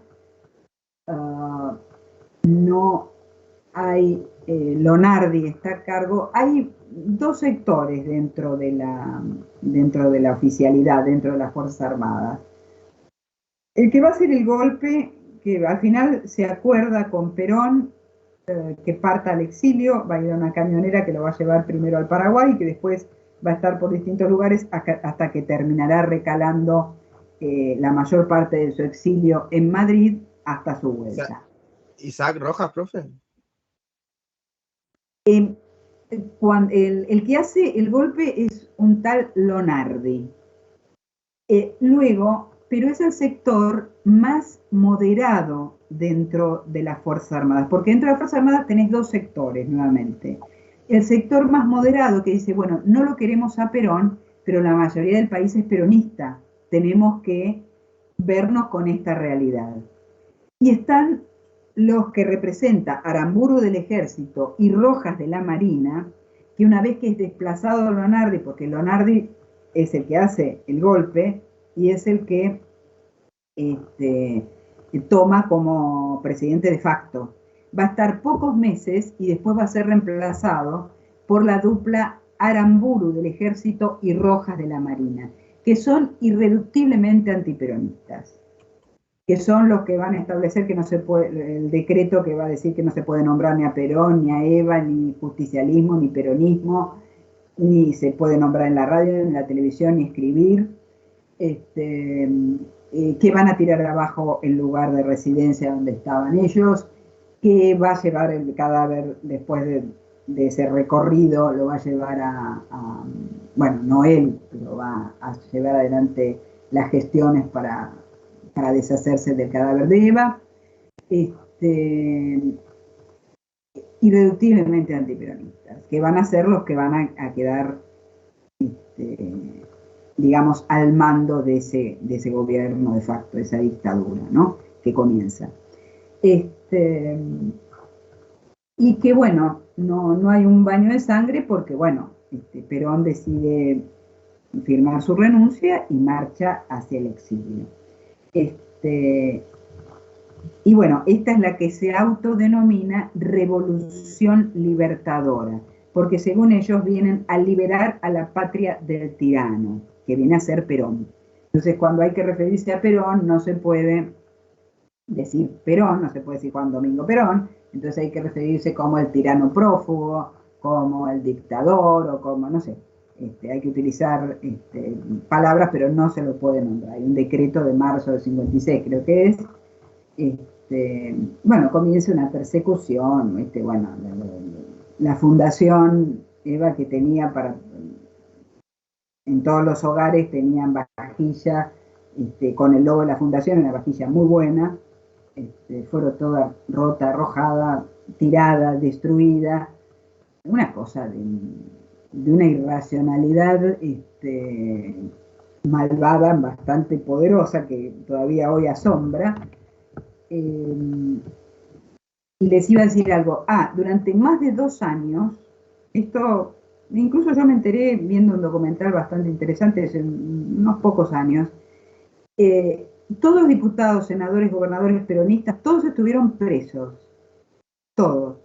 no hay, Lonardi está a cargo, hay dos sectores dentro de la oficialidad, dentro de las Fuerzas Armadas. El que va a hacer el golpe, que al final se acuerda con Perón, que parta al exilio, va a ir a una camionera que lo va a llevar primero al Paraguay y que después va a estar por distintos lugares hasta que terminará recalando la mayor parte de su exilio en Madrid hasta su vuelta. ¿Isaac Rojas, profe? El que hace el golpe es un tal Lonardi. Luego, pero es el sector más moderado dentro de las Fuerzas Armadas, porque dentro de las Fuerzas Armadas tenés dos sectores nuevamente. El sector más moderado que dice, bueno, no lo queremos a Perón, pero la mayoría del país es peronista, tenemos que vernos con esta realidad. Y están los que representa Aramburu del Ejército y Rojas de la Marina, que una vez que es desplazado Lonardi, porque Lonardi es el que hace el golpe y es el que toma como presidente de facto, va a estar pocos meses y después va a ser reemplazado por la dupla Aramburu del Ejército y Rojas de la Marina, que son irreductiblemente antiperonistas, que son los que van a establecer que no se puede, el decreto que va a decir que no se puede nombrar ni a Perón, ni a Eva, ni justicialismo, ni peronismo, ni se puede nombrar en la radio, en la televisión, ni escribir, que van a tirar abajo el lugar de residencia donde estaban ellos, que va a llevar el cadáver después de ese recorrido, lo va a llevar bueno, no él, pero va a llevar adelante las gestiones para para deshacerse del cadáver de Eva, irreductiblemente antiperonistas, que van a ser los que van a quedar, digamos, al mando de ese gobierno de facto, de esa dictadura, ¿no?, que comienza. Y que, bueno, no hay un baño de sangre porque, bueno, Perón decide firmar su renuncia y marcha hacia el exilio. Y bueno, esta es la que se autodenomina revolución libertadora, porque según ellos vienen a liberar a la patria del tirano, que viene a ser Perón. Entonces, cuando hay que referirse a Perón, no se puede decir Perón, no se puede decir Juan Domingo Perón, entonces hay que referirse como el tirano prófugo, como el dictador, o como, no sé, hay que utilizar palabras, pero no se lo puede nombrar. Hay un decreto de marzo del 56, creo que es, bueno, comienza una persecución, bueno, la fundación Eva que tenía en todos los hogares tenían vajilla, con el logo de la fundación, una vajilla muy buena, fueron toda rota, arrojada, tirada, destruida, una cosa de una irracionalidad malvada, bastante poderosa, que todavía hoy asombra. Y les iba a decir algo. Durante más de 2 años, esto, incluso yo me enteré viendo un documental bastante interesante hace unos pocos años, todos los diputados, senadores, gobernadores peronistas, todos estuvieron presos. Todos.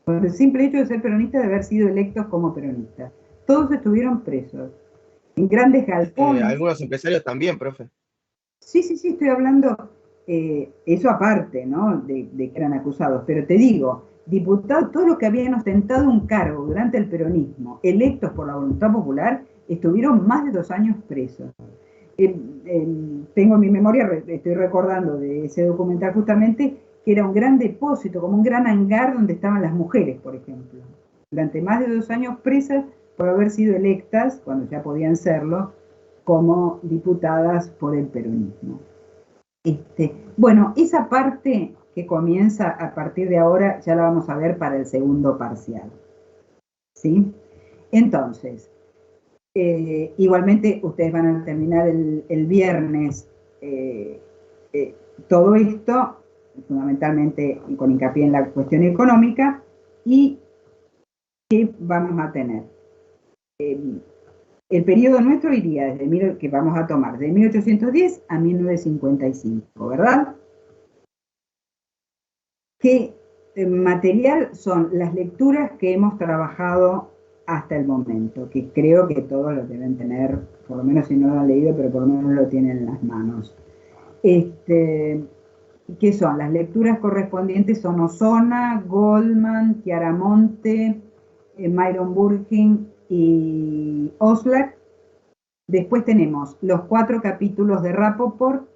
Por el simple hecho de ser peronistas, de haber sido electos como peronistas. Todos estuvieron presos. En grandes galpones. Algunos empresarios también, profe. Sí, estoy hablando, eso aparte, ¿no?, de que eran acusados, pero te digo, diputados, todos los que habían ostentado un cargo durante el peronismo, electos por la voluntad popular, estuvieron más de 2 años presos. Tengo en mi memoria, estoy recordando de ese documental justamente, que era un gran depósito, como un gran hangar donde estaban las mujeres, por ejemplo. Durante más de 2 años presas por haber sido electas, cuando ya podían serlo, como diputadas por el peronismo. Bueno, esa parte que comienza a partir de ahora ya la vamos a ver para el segundo parcial. ¿Sí? Entonces, igualmente ustedes van a terminar el viernes todo esto, fundamentalmente con hincapié en la cuestión económica, y ¿qué vamos a tener? El periodo nuestro iría desde que vamos a tomar de 1810 a 1955, ¿verdad? ¿Qué material son las lecturas que hemos trabajado hasta el momento? Que creo que todos lo deben tener, por lo menos si no lo han leído, pero por lo menos lo tienen en las manos. ¿Qué son? Las lecturas correspondientes son Osona, Goldman, Chiaramonte, Myron Burgin y Oslak. Después tenemos los 4 capítulos de Rapoport,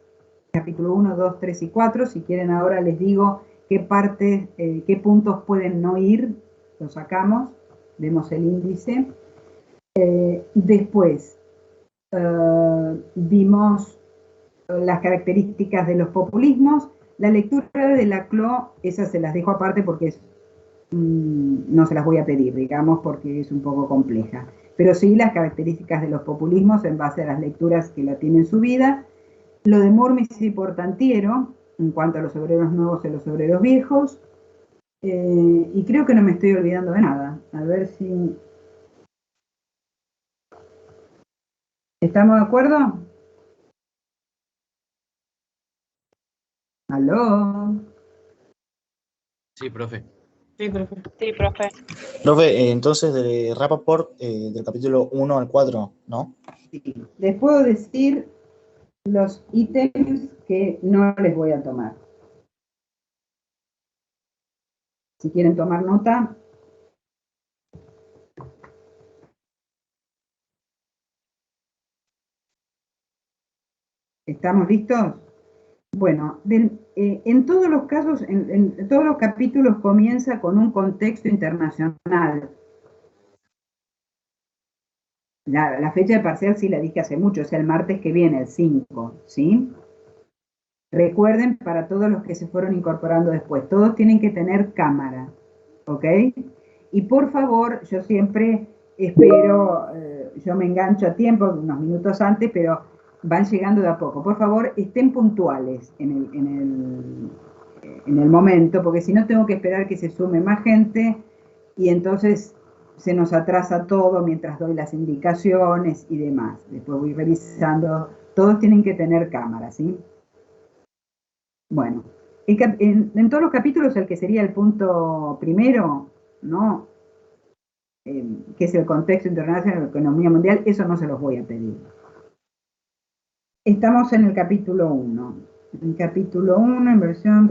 capítulo 1, 2, 3 y 4. Si quieren ahora les digo qué partes, qué puntos pueden no ir, los sacamos, vemos el índice. Después vimos las características de los populismos. La lectura de Laclau, esas se las dejo aparte porque no se las voy a pedir, digamos, porque es un poco compleja. Pero sí las características de los populismos en base a las lecturas que la tienen en su vida. Lo de Mormis y Portantiero, en cuanto a los obreros nuevos y los obreros viejos. Y creo que no me estoy olvidando de nada. A ver si... ¿Estamos de acuerdo? ¿Aló? Sí, profe. Sí, profe. Profe, entonces de Rapoport, del capítulo 1 al 4, ¿no? Sí. Les puedo decir los ítems que no les voy a tomar. Si quieren tomar nota. ¿Estamos listos? Bueno, en todos los casos, en todos los capítulos comienza con un contexto internacional. La fecha de parcial sí la dije hace mucho, es el martes que viene, el 5, ¿sí? Recuerden, para todos los que se fueron incorporando después, todos tienen que tener cámara, ¿ok? Y por favor, yo siempre espero, yo me engancho a tiempo, unos minutos antes, pero van llegando de a poco. Por favor, estén puntuales en el momento, porque si no tengo que esperar que se sume más gente y entonces se nos atrasa todo mientras doy las indicaciones y demás. Después voy revisando. Todos tienen que tener cámara, ¿sí? Bueno, en todos los capítulos el que sería el punto primero, ¿no? Que es el contexto internacional de la economía mundial, eso no se los voy a pedir. Estamos en el capítulo 1. En capítulo 1, inversión,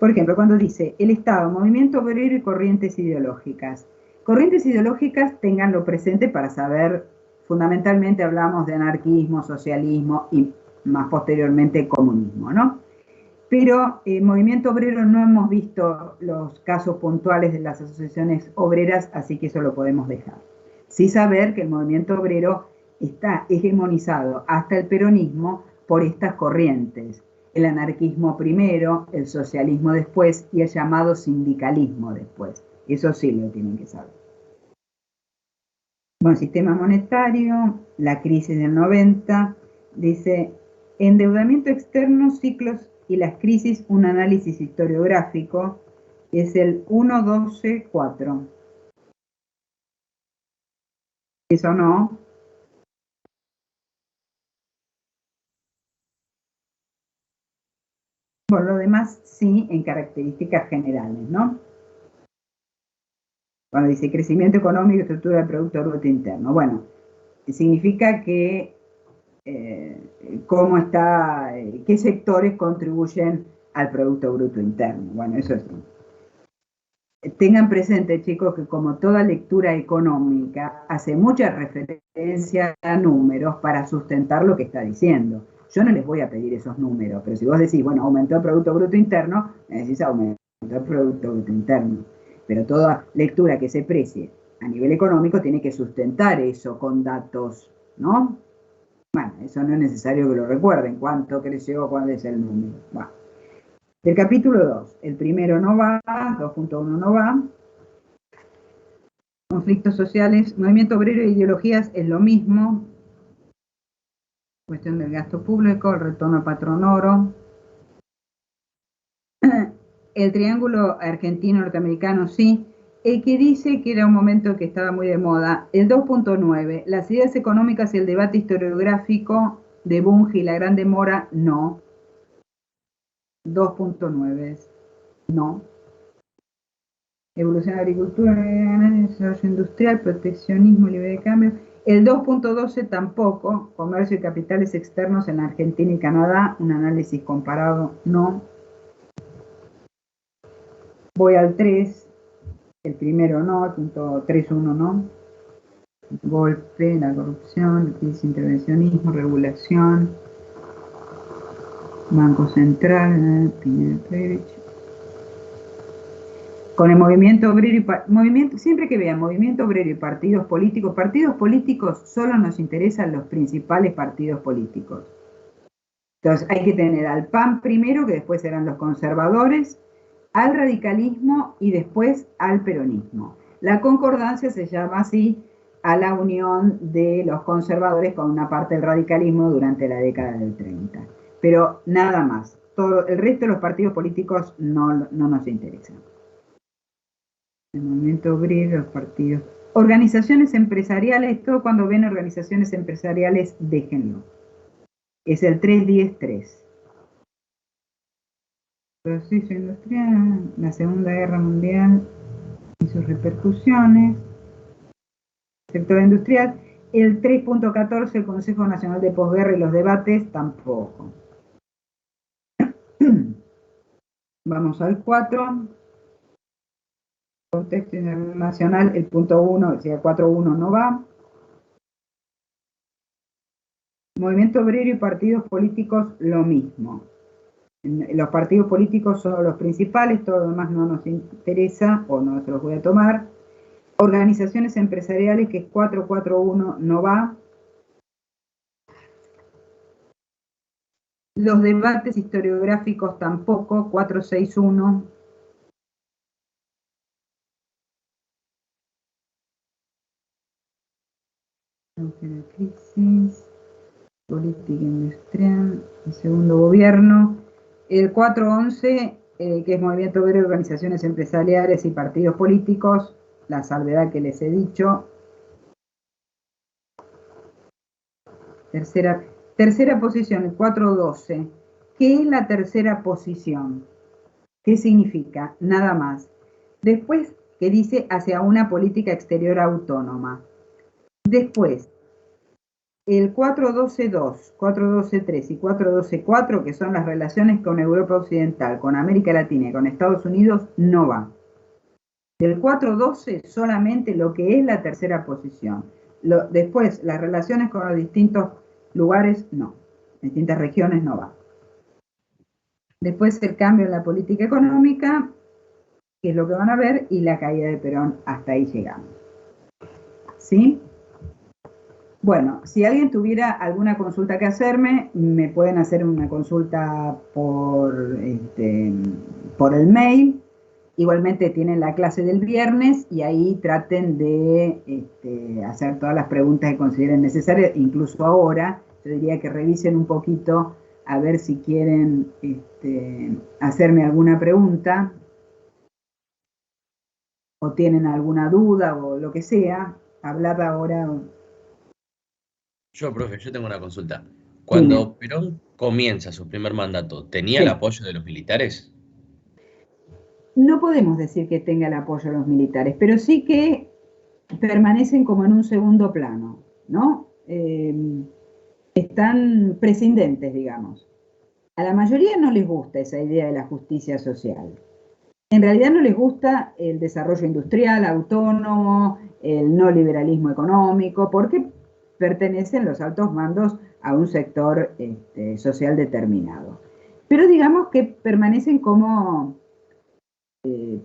Por ejemplo, cuando dice el Estado, movimiento obrero y corrientes ideológicas. Corrientes ideológicas, ténganlo presente para saber, fundamentalmente hablamos de anarquismo, socialismo y más posteriormente comunismo, ¿no? Pero movimiento obrero no hemos visto los casos puntuales de las asociaciones obreras, así que eso lo podemos dejar. Sí saber que el movimiento obrero está hegemonizado hasta el peronismo por estas corrientes. El anarquismo primero, el socialismo después y el llamado sindicalismo después. Eso sí lo tienen que saber. Bueno, sistema monetario, la crisis del 90, dice, endeudamiento externo, ciclos y las crisis, un análisis historiográfico, es el 1.12.4. ¿Eso no? Por lo demás, sí, en características generales, ¿no? Cuando dice crecimiento económico y estructura del Producto Bruto Interno. Bueno, significa que cómo está, qué sectores contribuyen al Producto Bruto Interno. Bueno, eso sí. Tengan presente, chicos, que como toda lectura económica, hace mucha referencia a números para sustentar lo que está diciendo. Yo no les voy a pedir esos números, pero si vos decís, bueno, aumentó el Producto Bruto Interno, me decís aumentó el Producto Bruto Interno. Pero toda lectura que se precie a nivel económico tiene que sustentar eso con datos, ¿no? Bueno, eso no es necesario que lo recuerden, cuánto creció, cuál es el número. Bueno. Del capítulo 2, el primero no va, 2.1 no va. Conflictos sociales, movimiento obrero e ideologías es lo mismo. Cuestión del gasto público, el retorno al patrón oro. El triángulo argentino-norteamericano, sí. El que dice que era un momento que estaba muy de moda. El 2.9, las ideas económicas y el debate historiográfico de Bunge y la Gran Demora, no. 2.9, no. Evolución de la agricultura, desarrollo industrial, proteccionismo, libre de cambio. El 2.12 tampoco. Comercio y capitales externos en Argentina y Canadá, un análisis comparado, no. Voy al 3, el primero no, el punto 3.1 no. Golpe, la corrupción, crisis, intervencionismo, regulación, Banco Central, Pineda Previch. Con el movimiento obrero y siempre que vean movimiento obrero y partidos políticos solo nos interesan los principales partidos políticos. Entonces hay que tener al PAN primero, que después serán los conservadores, al radicalismo y después al peronismo. La concordancia se llama así a la unión de los conservadores con una parte del radicalismo durante la década del 30. Pero nada más. Todo, el resto de los partidos políticos no nos interesan. El movimiento obrero, los partidos. Organizaciones empresariales, todo cuando ven organizaciones empresariales, déjenlo. Es el 3.10.3. Proceso industrial, la Segunda Guerra Mundial y sus repercusiones. Sector industrial. El 3.14, el Consejo Nacional de Posguerra y los debates, tampoco. Vamos al 4. Contexto internacional, el punto 1, o sea, 4.1 no va. Movimiento obrero y partidos políticos, lo mismo. Los partidos políticos son los principales, todo lo demás no nos interesa o no se los voy a tomar. Organizaciones empresariales, que es 4.4.1, no va. Los debates historiográficos tampoco, 461. Crisis, política industrial, el segundo gobierno. El 411, que es Movimiento Obrero, organizaciones empresariales y partidos políticos, la salvedad que les he dicho. Tercera posición, el 412. ¿Qué es la tercera posición? ¿Qué significa? Nada más. Después, que dice hacia una política exterior autónoma. Después, el 412.2, 412.3 y 412.4, que son las relaciones con Europa Occidental, con América Latina y con Estados Unidos, no va. Del 412 solamente lo que es la tercera posición. Después, las relaciones con los distintos lugares, no. Distintas regiones, no va. Después el cambio en la política económica, que es lo que van a ver, y la caída de Perón, hasta ahí llegamos. ¿Sí? Bueno, si alguien tuviera alguna consulta que hacerme, me pueden hacer una consulta por el mail. Igualmente tienen la clase del viernes y ahí traten de hacer todas las preguntas que consideren necesarias, incluso ahora. Yo diría que revisen un poquito a ver si quieren hacerme alguna pregunta o tienen alguna duda o lo que sea. Hablad ahora. Profe, yo tengo una consulta. Cuando Perón comienza su primer mandato, ¿tenía el apoyo de los militares? No podemos decir que tenga el apoyo de los militares, pero sí que permanecen como en un segundo plano, ¿no? Están prescindentes, digamos. A la mayoría no les gusta esa idea de la justicia social. En realidad no les gusta el desarrollo industrial, autónomo, el no liberalismo económico, porque pertenecen los altos mandos a un sector social determinado. Pero digamos que permanecen como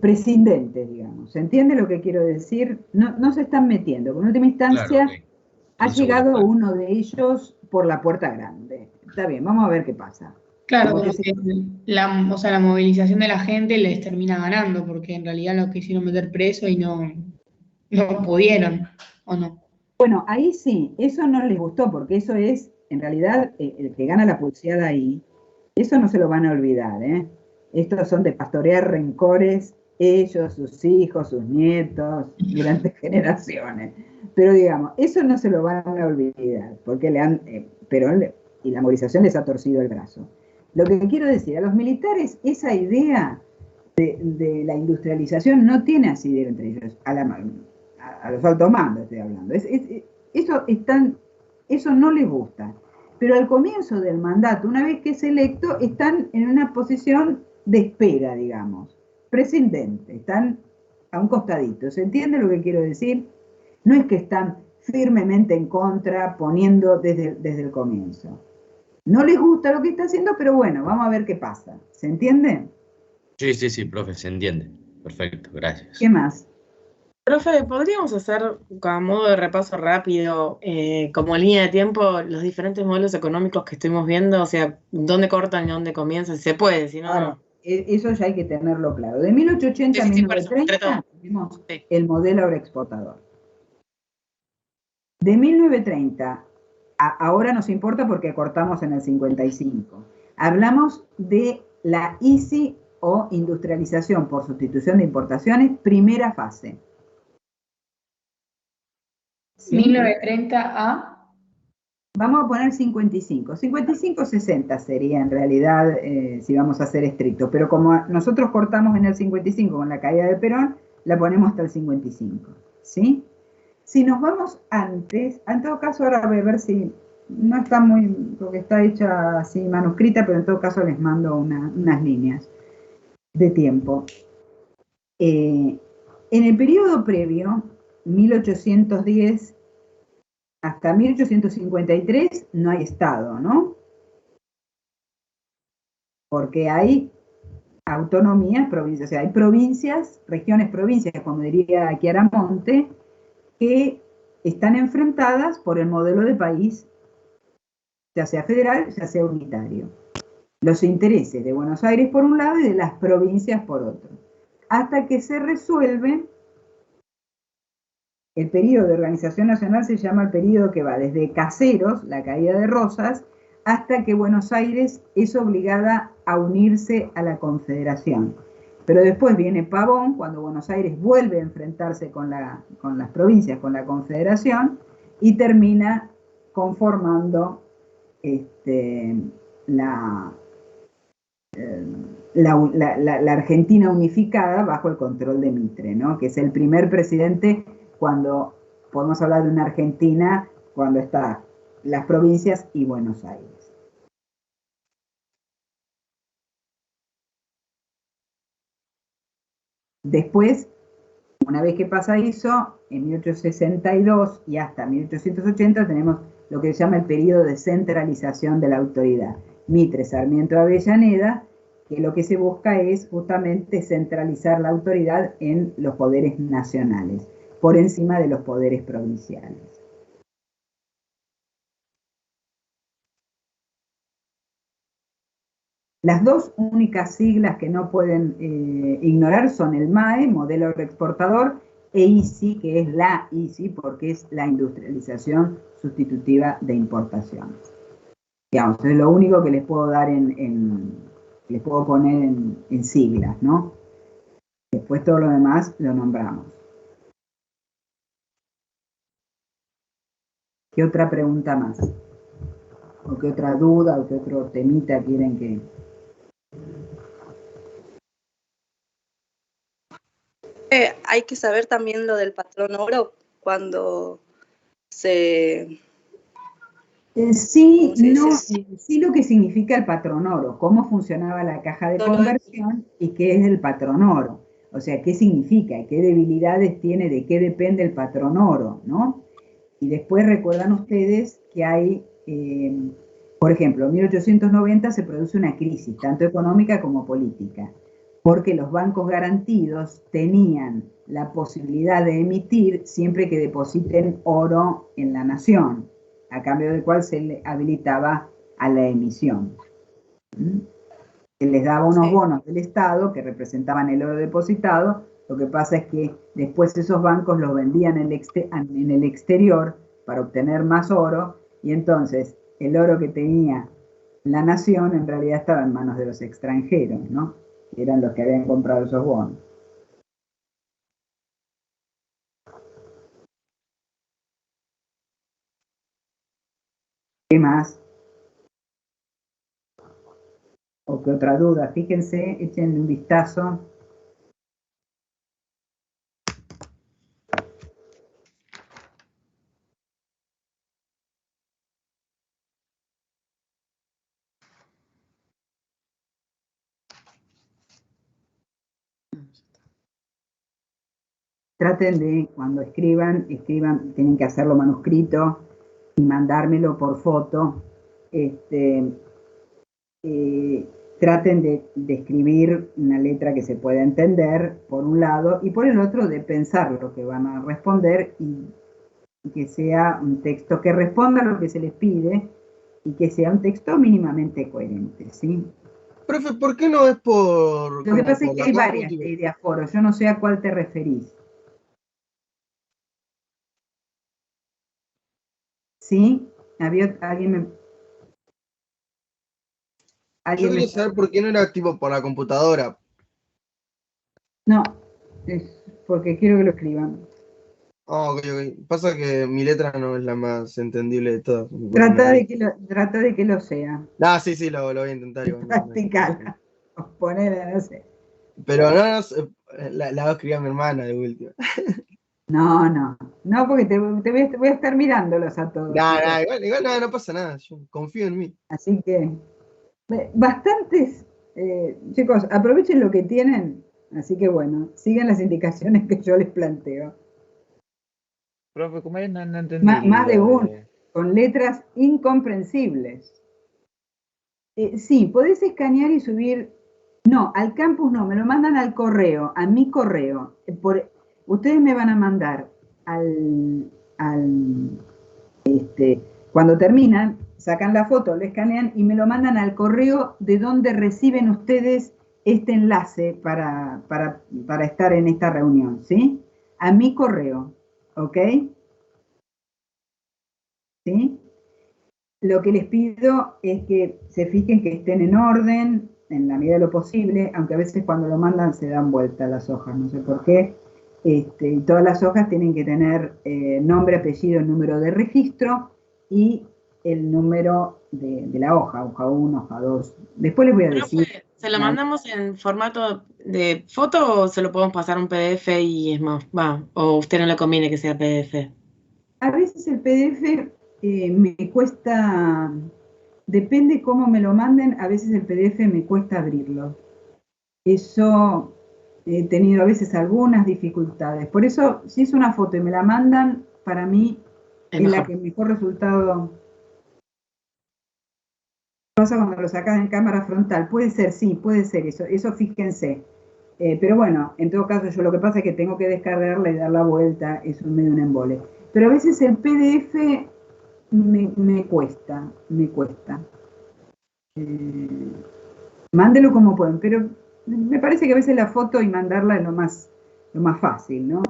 prescindentes, digamos. ¿Se entiende lo que quiero decir? No se están metiendo. En última instancia, claro, okay. Ha llegado uno de ellos por la puerta grande. Está bien, vamos a ver qué pasa. Claro, la movilización de la gente les termina ganando, porque en realidad los quisieron meter preso y no pudieron, ¿o no? Bueno, ahí sí, eso no les gustó, porque eso es, en realidad, el que gana la pulseada ahí, eso no se lo van a olvidar, ¿eh? Estos son de pastorear rencores, ellos, sus hijos, sus nietos, durante generaciones. Pero digamos, eso no se lo van a olvidar, porque Perón y la movilización les ha torcido el brazo. Lo que quiero decir, a los militares, esa idea de la industrialización no tiene asidero entre ellos, a los altos mandos estoy hablando. Eso no les gusta. Pero al comienzo del mandato, una vez que es electo, están en una posición de espera, digamos, prescindente, están a un costadito. ¿Se entiende lo que quiero decir? No es que están firmemente en contra, poniendo desde el comienzo. No les gusta lo que está haciendo, pero bueno, vamos a ver qué pasa. ¿Se entiende? Sí, profe, se entiende. Perfecto, gracias. ¿Qué más? Profe, ¿podríamos hacer, a modo de repaso rápido, como línea de tiempo, los diferentes modelos económicos que estuvimos viendo? O sea, ¿dónde cortan y dónde comienzan? Si se puede, si no, no. Eso ya hay que tenerlo claro. De 1880 a 1930 vimos el modelo agroexportador. De 1930 ahora nos importa porque cortamos en el 55. Hablamos de la ISI o industrialización por sustitución de importaciones, primera fase. ¿Sí? 1930 a... Vamos a poner 55. 55-60 sería en realidad, si vamos a ser estrictos. Pero como nosotros cortamos en el 55 con la caída de Perón, la ponemos hasta el 55. ¿Sí? Si nos vamos antes, en todo caso ahora voy a ver si no está muy, porque está hecha así manuscrita, pero en todo caso les mando unas líneas de tiempo. En el periodo previo, 1810 hasta 1853, no hay Estado, ¿no? Porque hay autonomías, provincias, o sea, hay provincias, regiones, provincias, como diría Chiaramonte, que están enfrentadas por el modelo de país, ya sea federal, ya sea unitario. los intereses de Buenos Aires por un lado y de las provincias por otro, hasta que se resuelven. El periodo de organización nacional se llama el periodo que va desde Caseros, la caída de Rosas, hasta que Buenos Aires es obligada a unirse a la Confederación. Pero después viene Pavón, cuando Buenos Aires vuelve a enfrentarse con las provincias, con la Confederación, y termina conformando la Argentina unificada bajo el control de Mitre, ¿no? Que es el primer presidente cuando podemos hablar de una Argentina cuando está las provincias y Buenos Aires. Después, una vez que pasa eso, en 1862 y hasta 1880 tenemos lo que se llama el periodo de centralización de la autoridad. Mitre, Sarmiento, Avellaneda, que lo que se busca es justamente centralizar la autoridad en los poderes nacionales, por encima de los poderes provinciales. Las dos únicas siglas que no pueden ignorar son el MAE, modelo agroexportador, e ICI, que es la ICI, porque es la industrialización sustitutiva de importaciones. Digamos, es lo único que les puedo dar les puedo poner en siglas, ¿no? Después todo lo demás lo nombramos. ¿Qué otra pregunta más? ¿O qué otra duda o qué otro temita quieren que...? Hay que saber también lo del patrón oro cuando se... Sí, no, sí lo que significa el patrón oro, cómo funcionaba la caja de conversión y qué es el patrón oro. O sea, qué significa y qué debilidades tiene, de qué depende el patrón oro, ¿no? Y después recuerdan ustedes que hay, por ejemplo, en 1890 se produce una crisis, tanto económica como política, porque los bancos garantidos tenían la posibilidad de emitir siempre que depositen oro en la nación, a cambio del cual se le habilitaba a la emisión. Se les daba unos bonos del Estado que representaban el oro depositado. Lo que pasa es que después esos bancos los vendían en el exterior para obtener más oro, y entonces el oro que tenía la nación en realidad estaba en manos de los extranjeros, ¿no? Que eran los que habían comprado esos bonos. ¿Qué más? ¿O qué otra duda? Fíjense, échenle un vistazo. Traten de, cuando escriban, tienen que hacerlo manuscrito y mandármelo por foto. Traten de escribir una letra que se pueda entender, por un lado, y por el otro de pensar lo que van a responder y que sea un texto que responda a lo que se les pide y que sea un texto mínimamente coherente, ¿sí? Profe, ¿por qué no es por...? Lo que pasa es que hay varias de aforo, yo no sé a cuál te referís. ¿Sí? ¿Alguien me...? Yo quería saber por qué no era tipo por la computadora. No, es porque quiero que lo escriban. Oh, ok. Pasa que mi letra no es la más entendible de todas. Trata de que lo sea. Ah, sí, lo voy a intentar. Practicarla. Ponela, no sé. Pero no, la voy a escribir a mi hermana de última. No, porque te voy a estar mirándolos a todos. Igual no pasa nada, yo confío en mí. Así que, bastantes, chicos, aprovechen lo que tienen, así que bueno, sigan las indicaciones que yo les planteo. Profe, ¿cómo es? No entendí. Más de uno, con letras incomprensibles. Sí, podés escanear y subir, no, al campus no, me lo mandan al correo, a mi correo, ustedes me van a mandar cuando terminan, sacan la foto, lo escanean y me lo mandan al correo de donde reciben ustedes este enlace para estar en esta reunión, ¿sí? A mi correo, ¿ok? ¿Sí? Lo que les pido es que se fijen que estén en orden, en la medida de lo posible, aunque a veces cuando lo mandan se dan vuelta las hojas, no sé por qué. Todas las hojas tienen que tener nombre, apellido, número de registro y el número de la hoja 1, hoja 2. Después les voy a decir... ¿Se lo mandamos en formato de foto o se lo podemos pasar un PDF y es más, o a usted no le conviene que sea PDF? A veces el PDF me cuesta, depende cómo me lo manden, a veces el PDF me cuesta abrirlo. Eso he tenido a veces algunas dificultades. Por eso, si es una foto y me la mandan, para mí es la que mejor resultado pasa cuando lo sacas en cámara frontal. Puede ser, sí, puede ser eso fíjense. Pero bueno, en todo caso, yo lo que pasa es que tengo que descargarla y dar la vuelta, es medio un embole. Pero a veces el PDF me cuesta. Mándelo como pueden, pero me parece que a veces la foto y mandarla es lo más fácil, ¿no?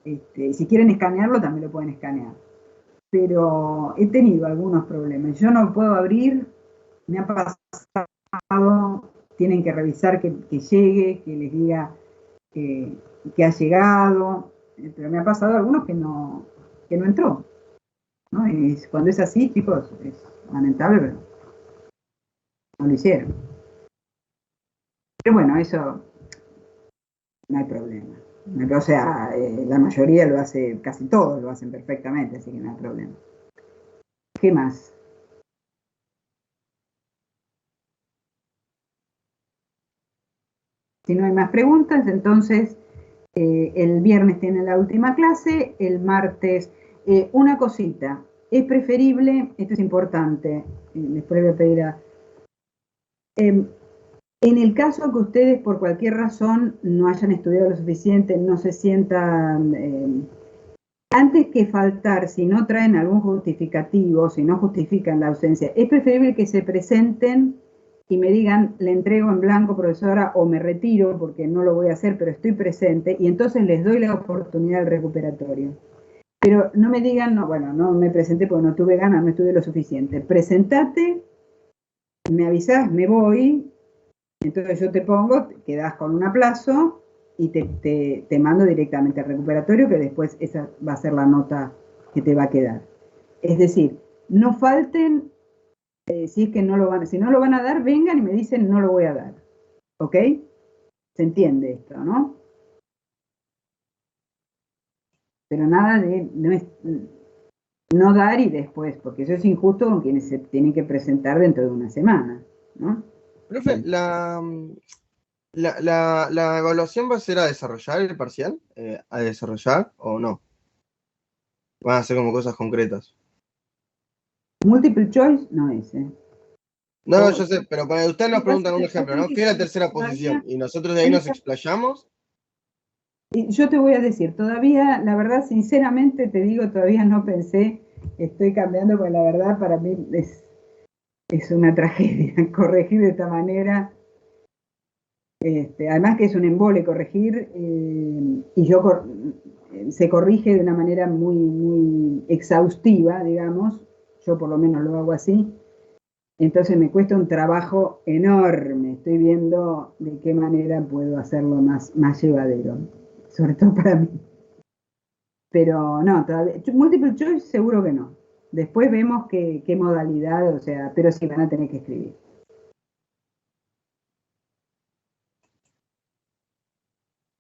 Si quieren escanearlo, también lo pueden escanear. Pero he tenido algunos problemas. Yo no puedo abrir, me ha pasado, tienen que revisar que llegue, que les diga que ha llegado, pero me ha pasado algunos que no entró, ¿no? Y cuando es así, chicos, es lamentable, pero no lo hicieron. Pero bueno, eso no hay problema. O sea, la mayoría lo hace, casi todos lo hacen perfectamente, así que no hay problema. ¿Qué más? Si no hay más preguntas, entonces el viernes tiene la última clase, el martes, una cosita, es preferible, esto es importante, después voy a pedir a... en el caso que ustedes por cualquier razón no hayan estudiado lo suficiente, no se sientan... antes que faltar, si no traen algún justificativo, si no justifican la ausencia, es preferible que se presenten y me digan, le entrego en blanco, profesora, o me retiro porque no lo voy a hacer, pero estoy presente, y entonces les doy la oportunidad del recuperatorio. Pero no me digan, no, bueno, no me presenté porque no tuve ganas, no estudié lo suficiente. Presentate, me avisás, me voy, entonces yo te pongo, quedás con un aplazo y te mando directamente al recuperatorio, que después esa va a ser la nota que te va a quedar. Es decir, no falten... si es que no lo van a dar, vengan y me dicen no lo voy a dar. ¿Ok? ¿Se entiende esto, no? Pero nada de no dar y después, porque eso es injusto con quienes se tienen que presentar dentro de una semana, ¿no? Profe, ¿la evaluación va a ser a desarrollar el parcial? ¿A desarrollar o no? Van a ser como cosas concretas. Multiple choice no es, No, yo sé, pero para usted nos preguntan un ejemplo, ¿no? ¿Qué es la tercera posición? Y nosotros de ahí nos explayamos. Yo te voy a decir, todavía, la verdad, sinceramente te digo, todavía no pensé, estoy cambiando, porque la verdad para mí es una tragedia corregir de esta manera. Además que es un embole corregir, y se corrige de una manera muy, muy exhaustiva, digamos, yo por lo menos lo hago así, entonces me cuesta un trabajo enorme, estoy viendo de qué manera puedo hacerlo más llevadero, sobre todo para mí. Pero no, todavía, multiple choice seguro que no. Después vemos qué modalidad, o sea, pero sí van a tener que escribir.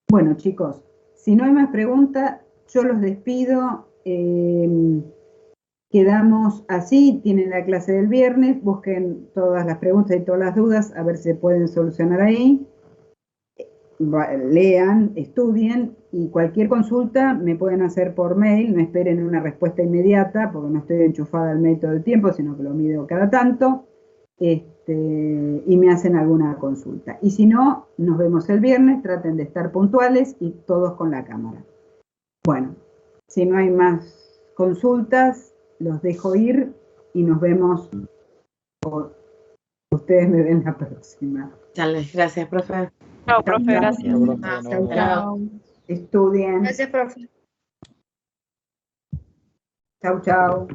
Bueno, chicos, si no hay más preguntas, yo los despido. Quedamos así, tienen la clase del viernes, busquen todas las preguntas y todas las dudas, a ver si se pueden solucionar ahí. Lean, estudien, y cualquier consulta me pueden hacer por mail, no esperen una respuesta inmediata, porque no estoy enchufada al mail todo el tiempo, sino que lo mido cada tanto. Y me hacen alguna consulta. Y si no, nos vemos el viernes, traten de estar puntuales y todos con la cámara. Bueno, si no hay más consultas, los dejo ir y nos vemos, o ustedes me ven la próxima. Dale, gracias, profe. Chao, profe, gracias. Chao. Estudien. Gracias, profe. Chau, chau.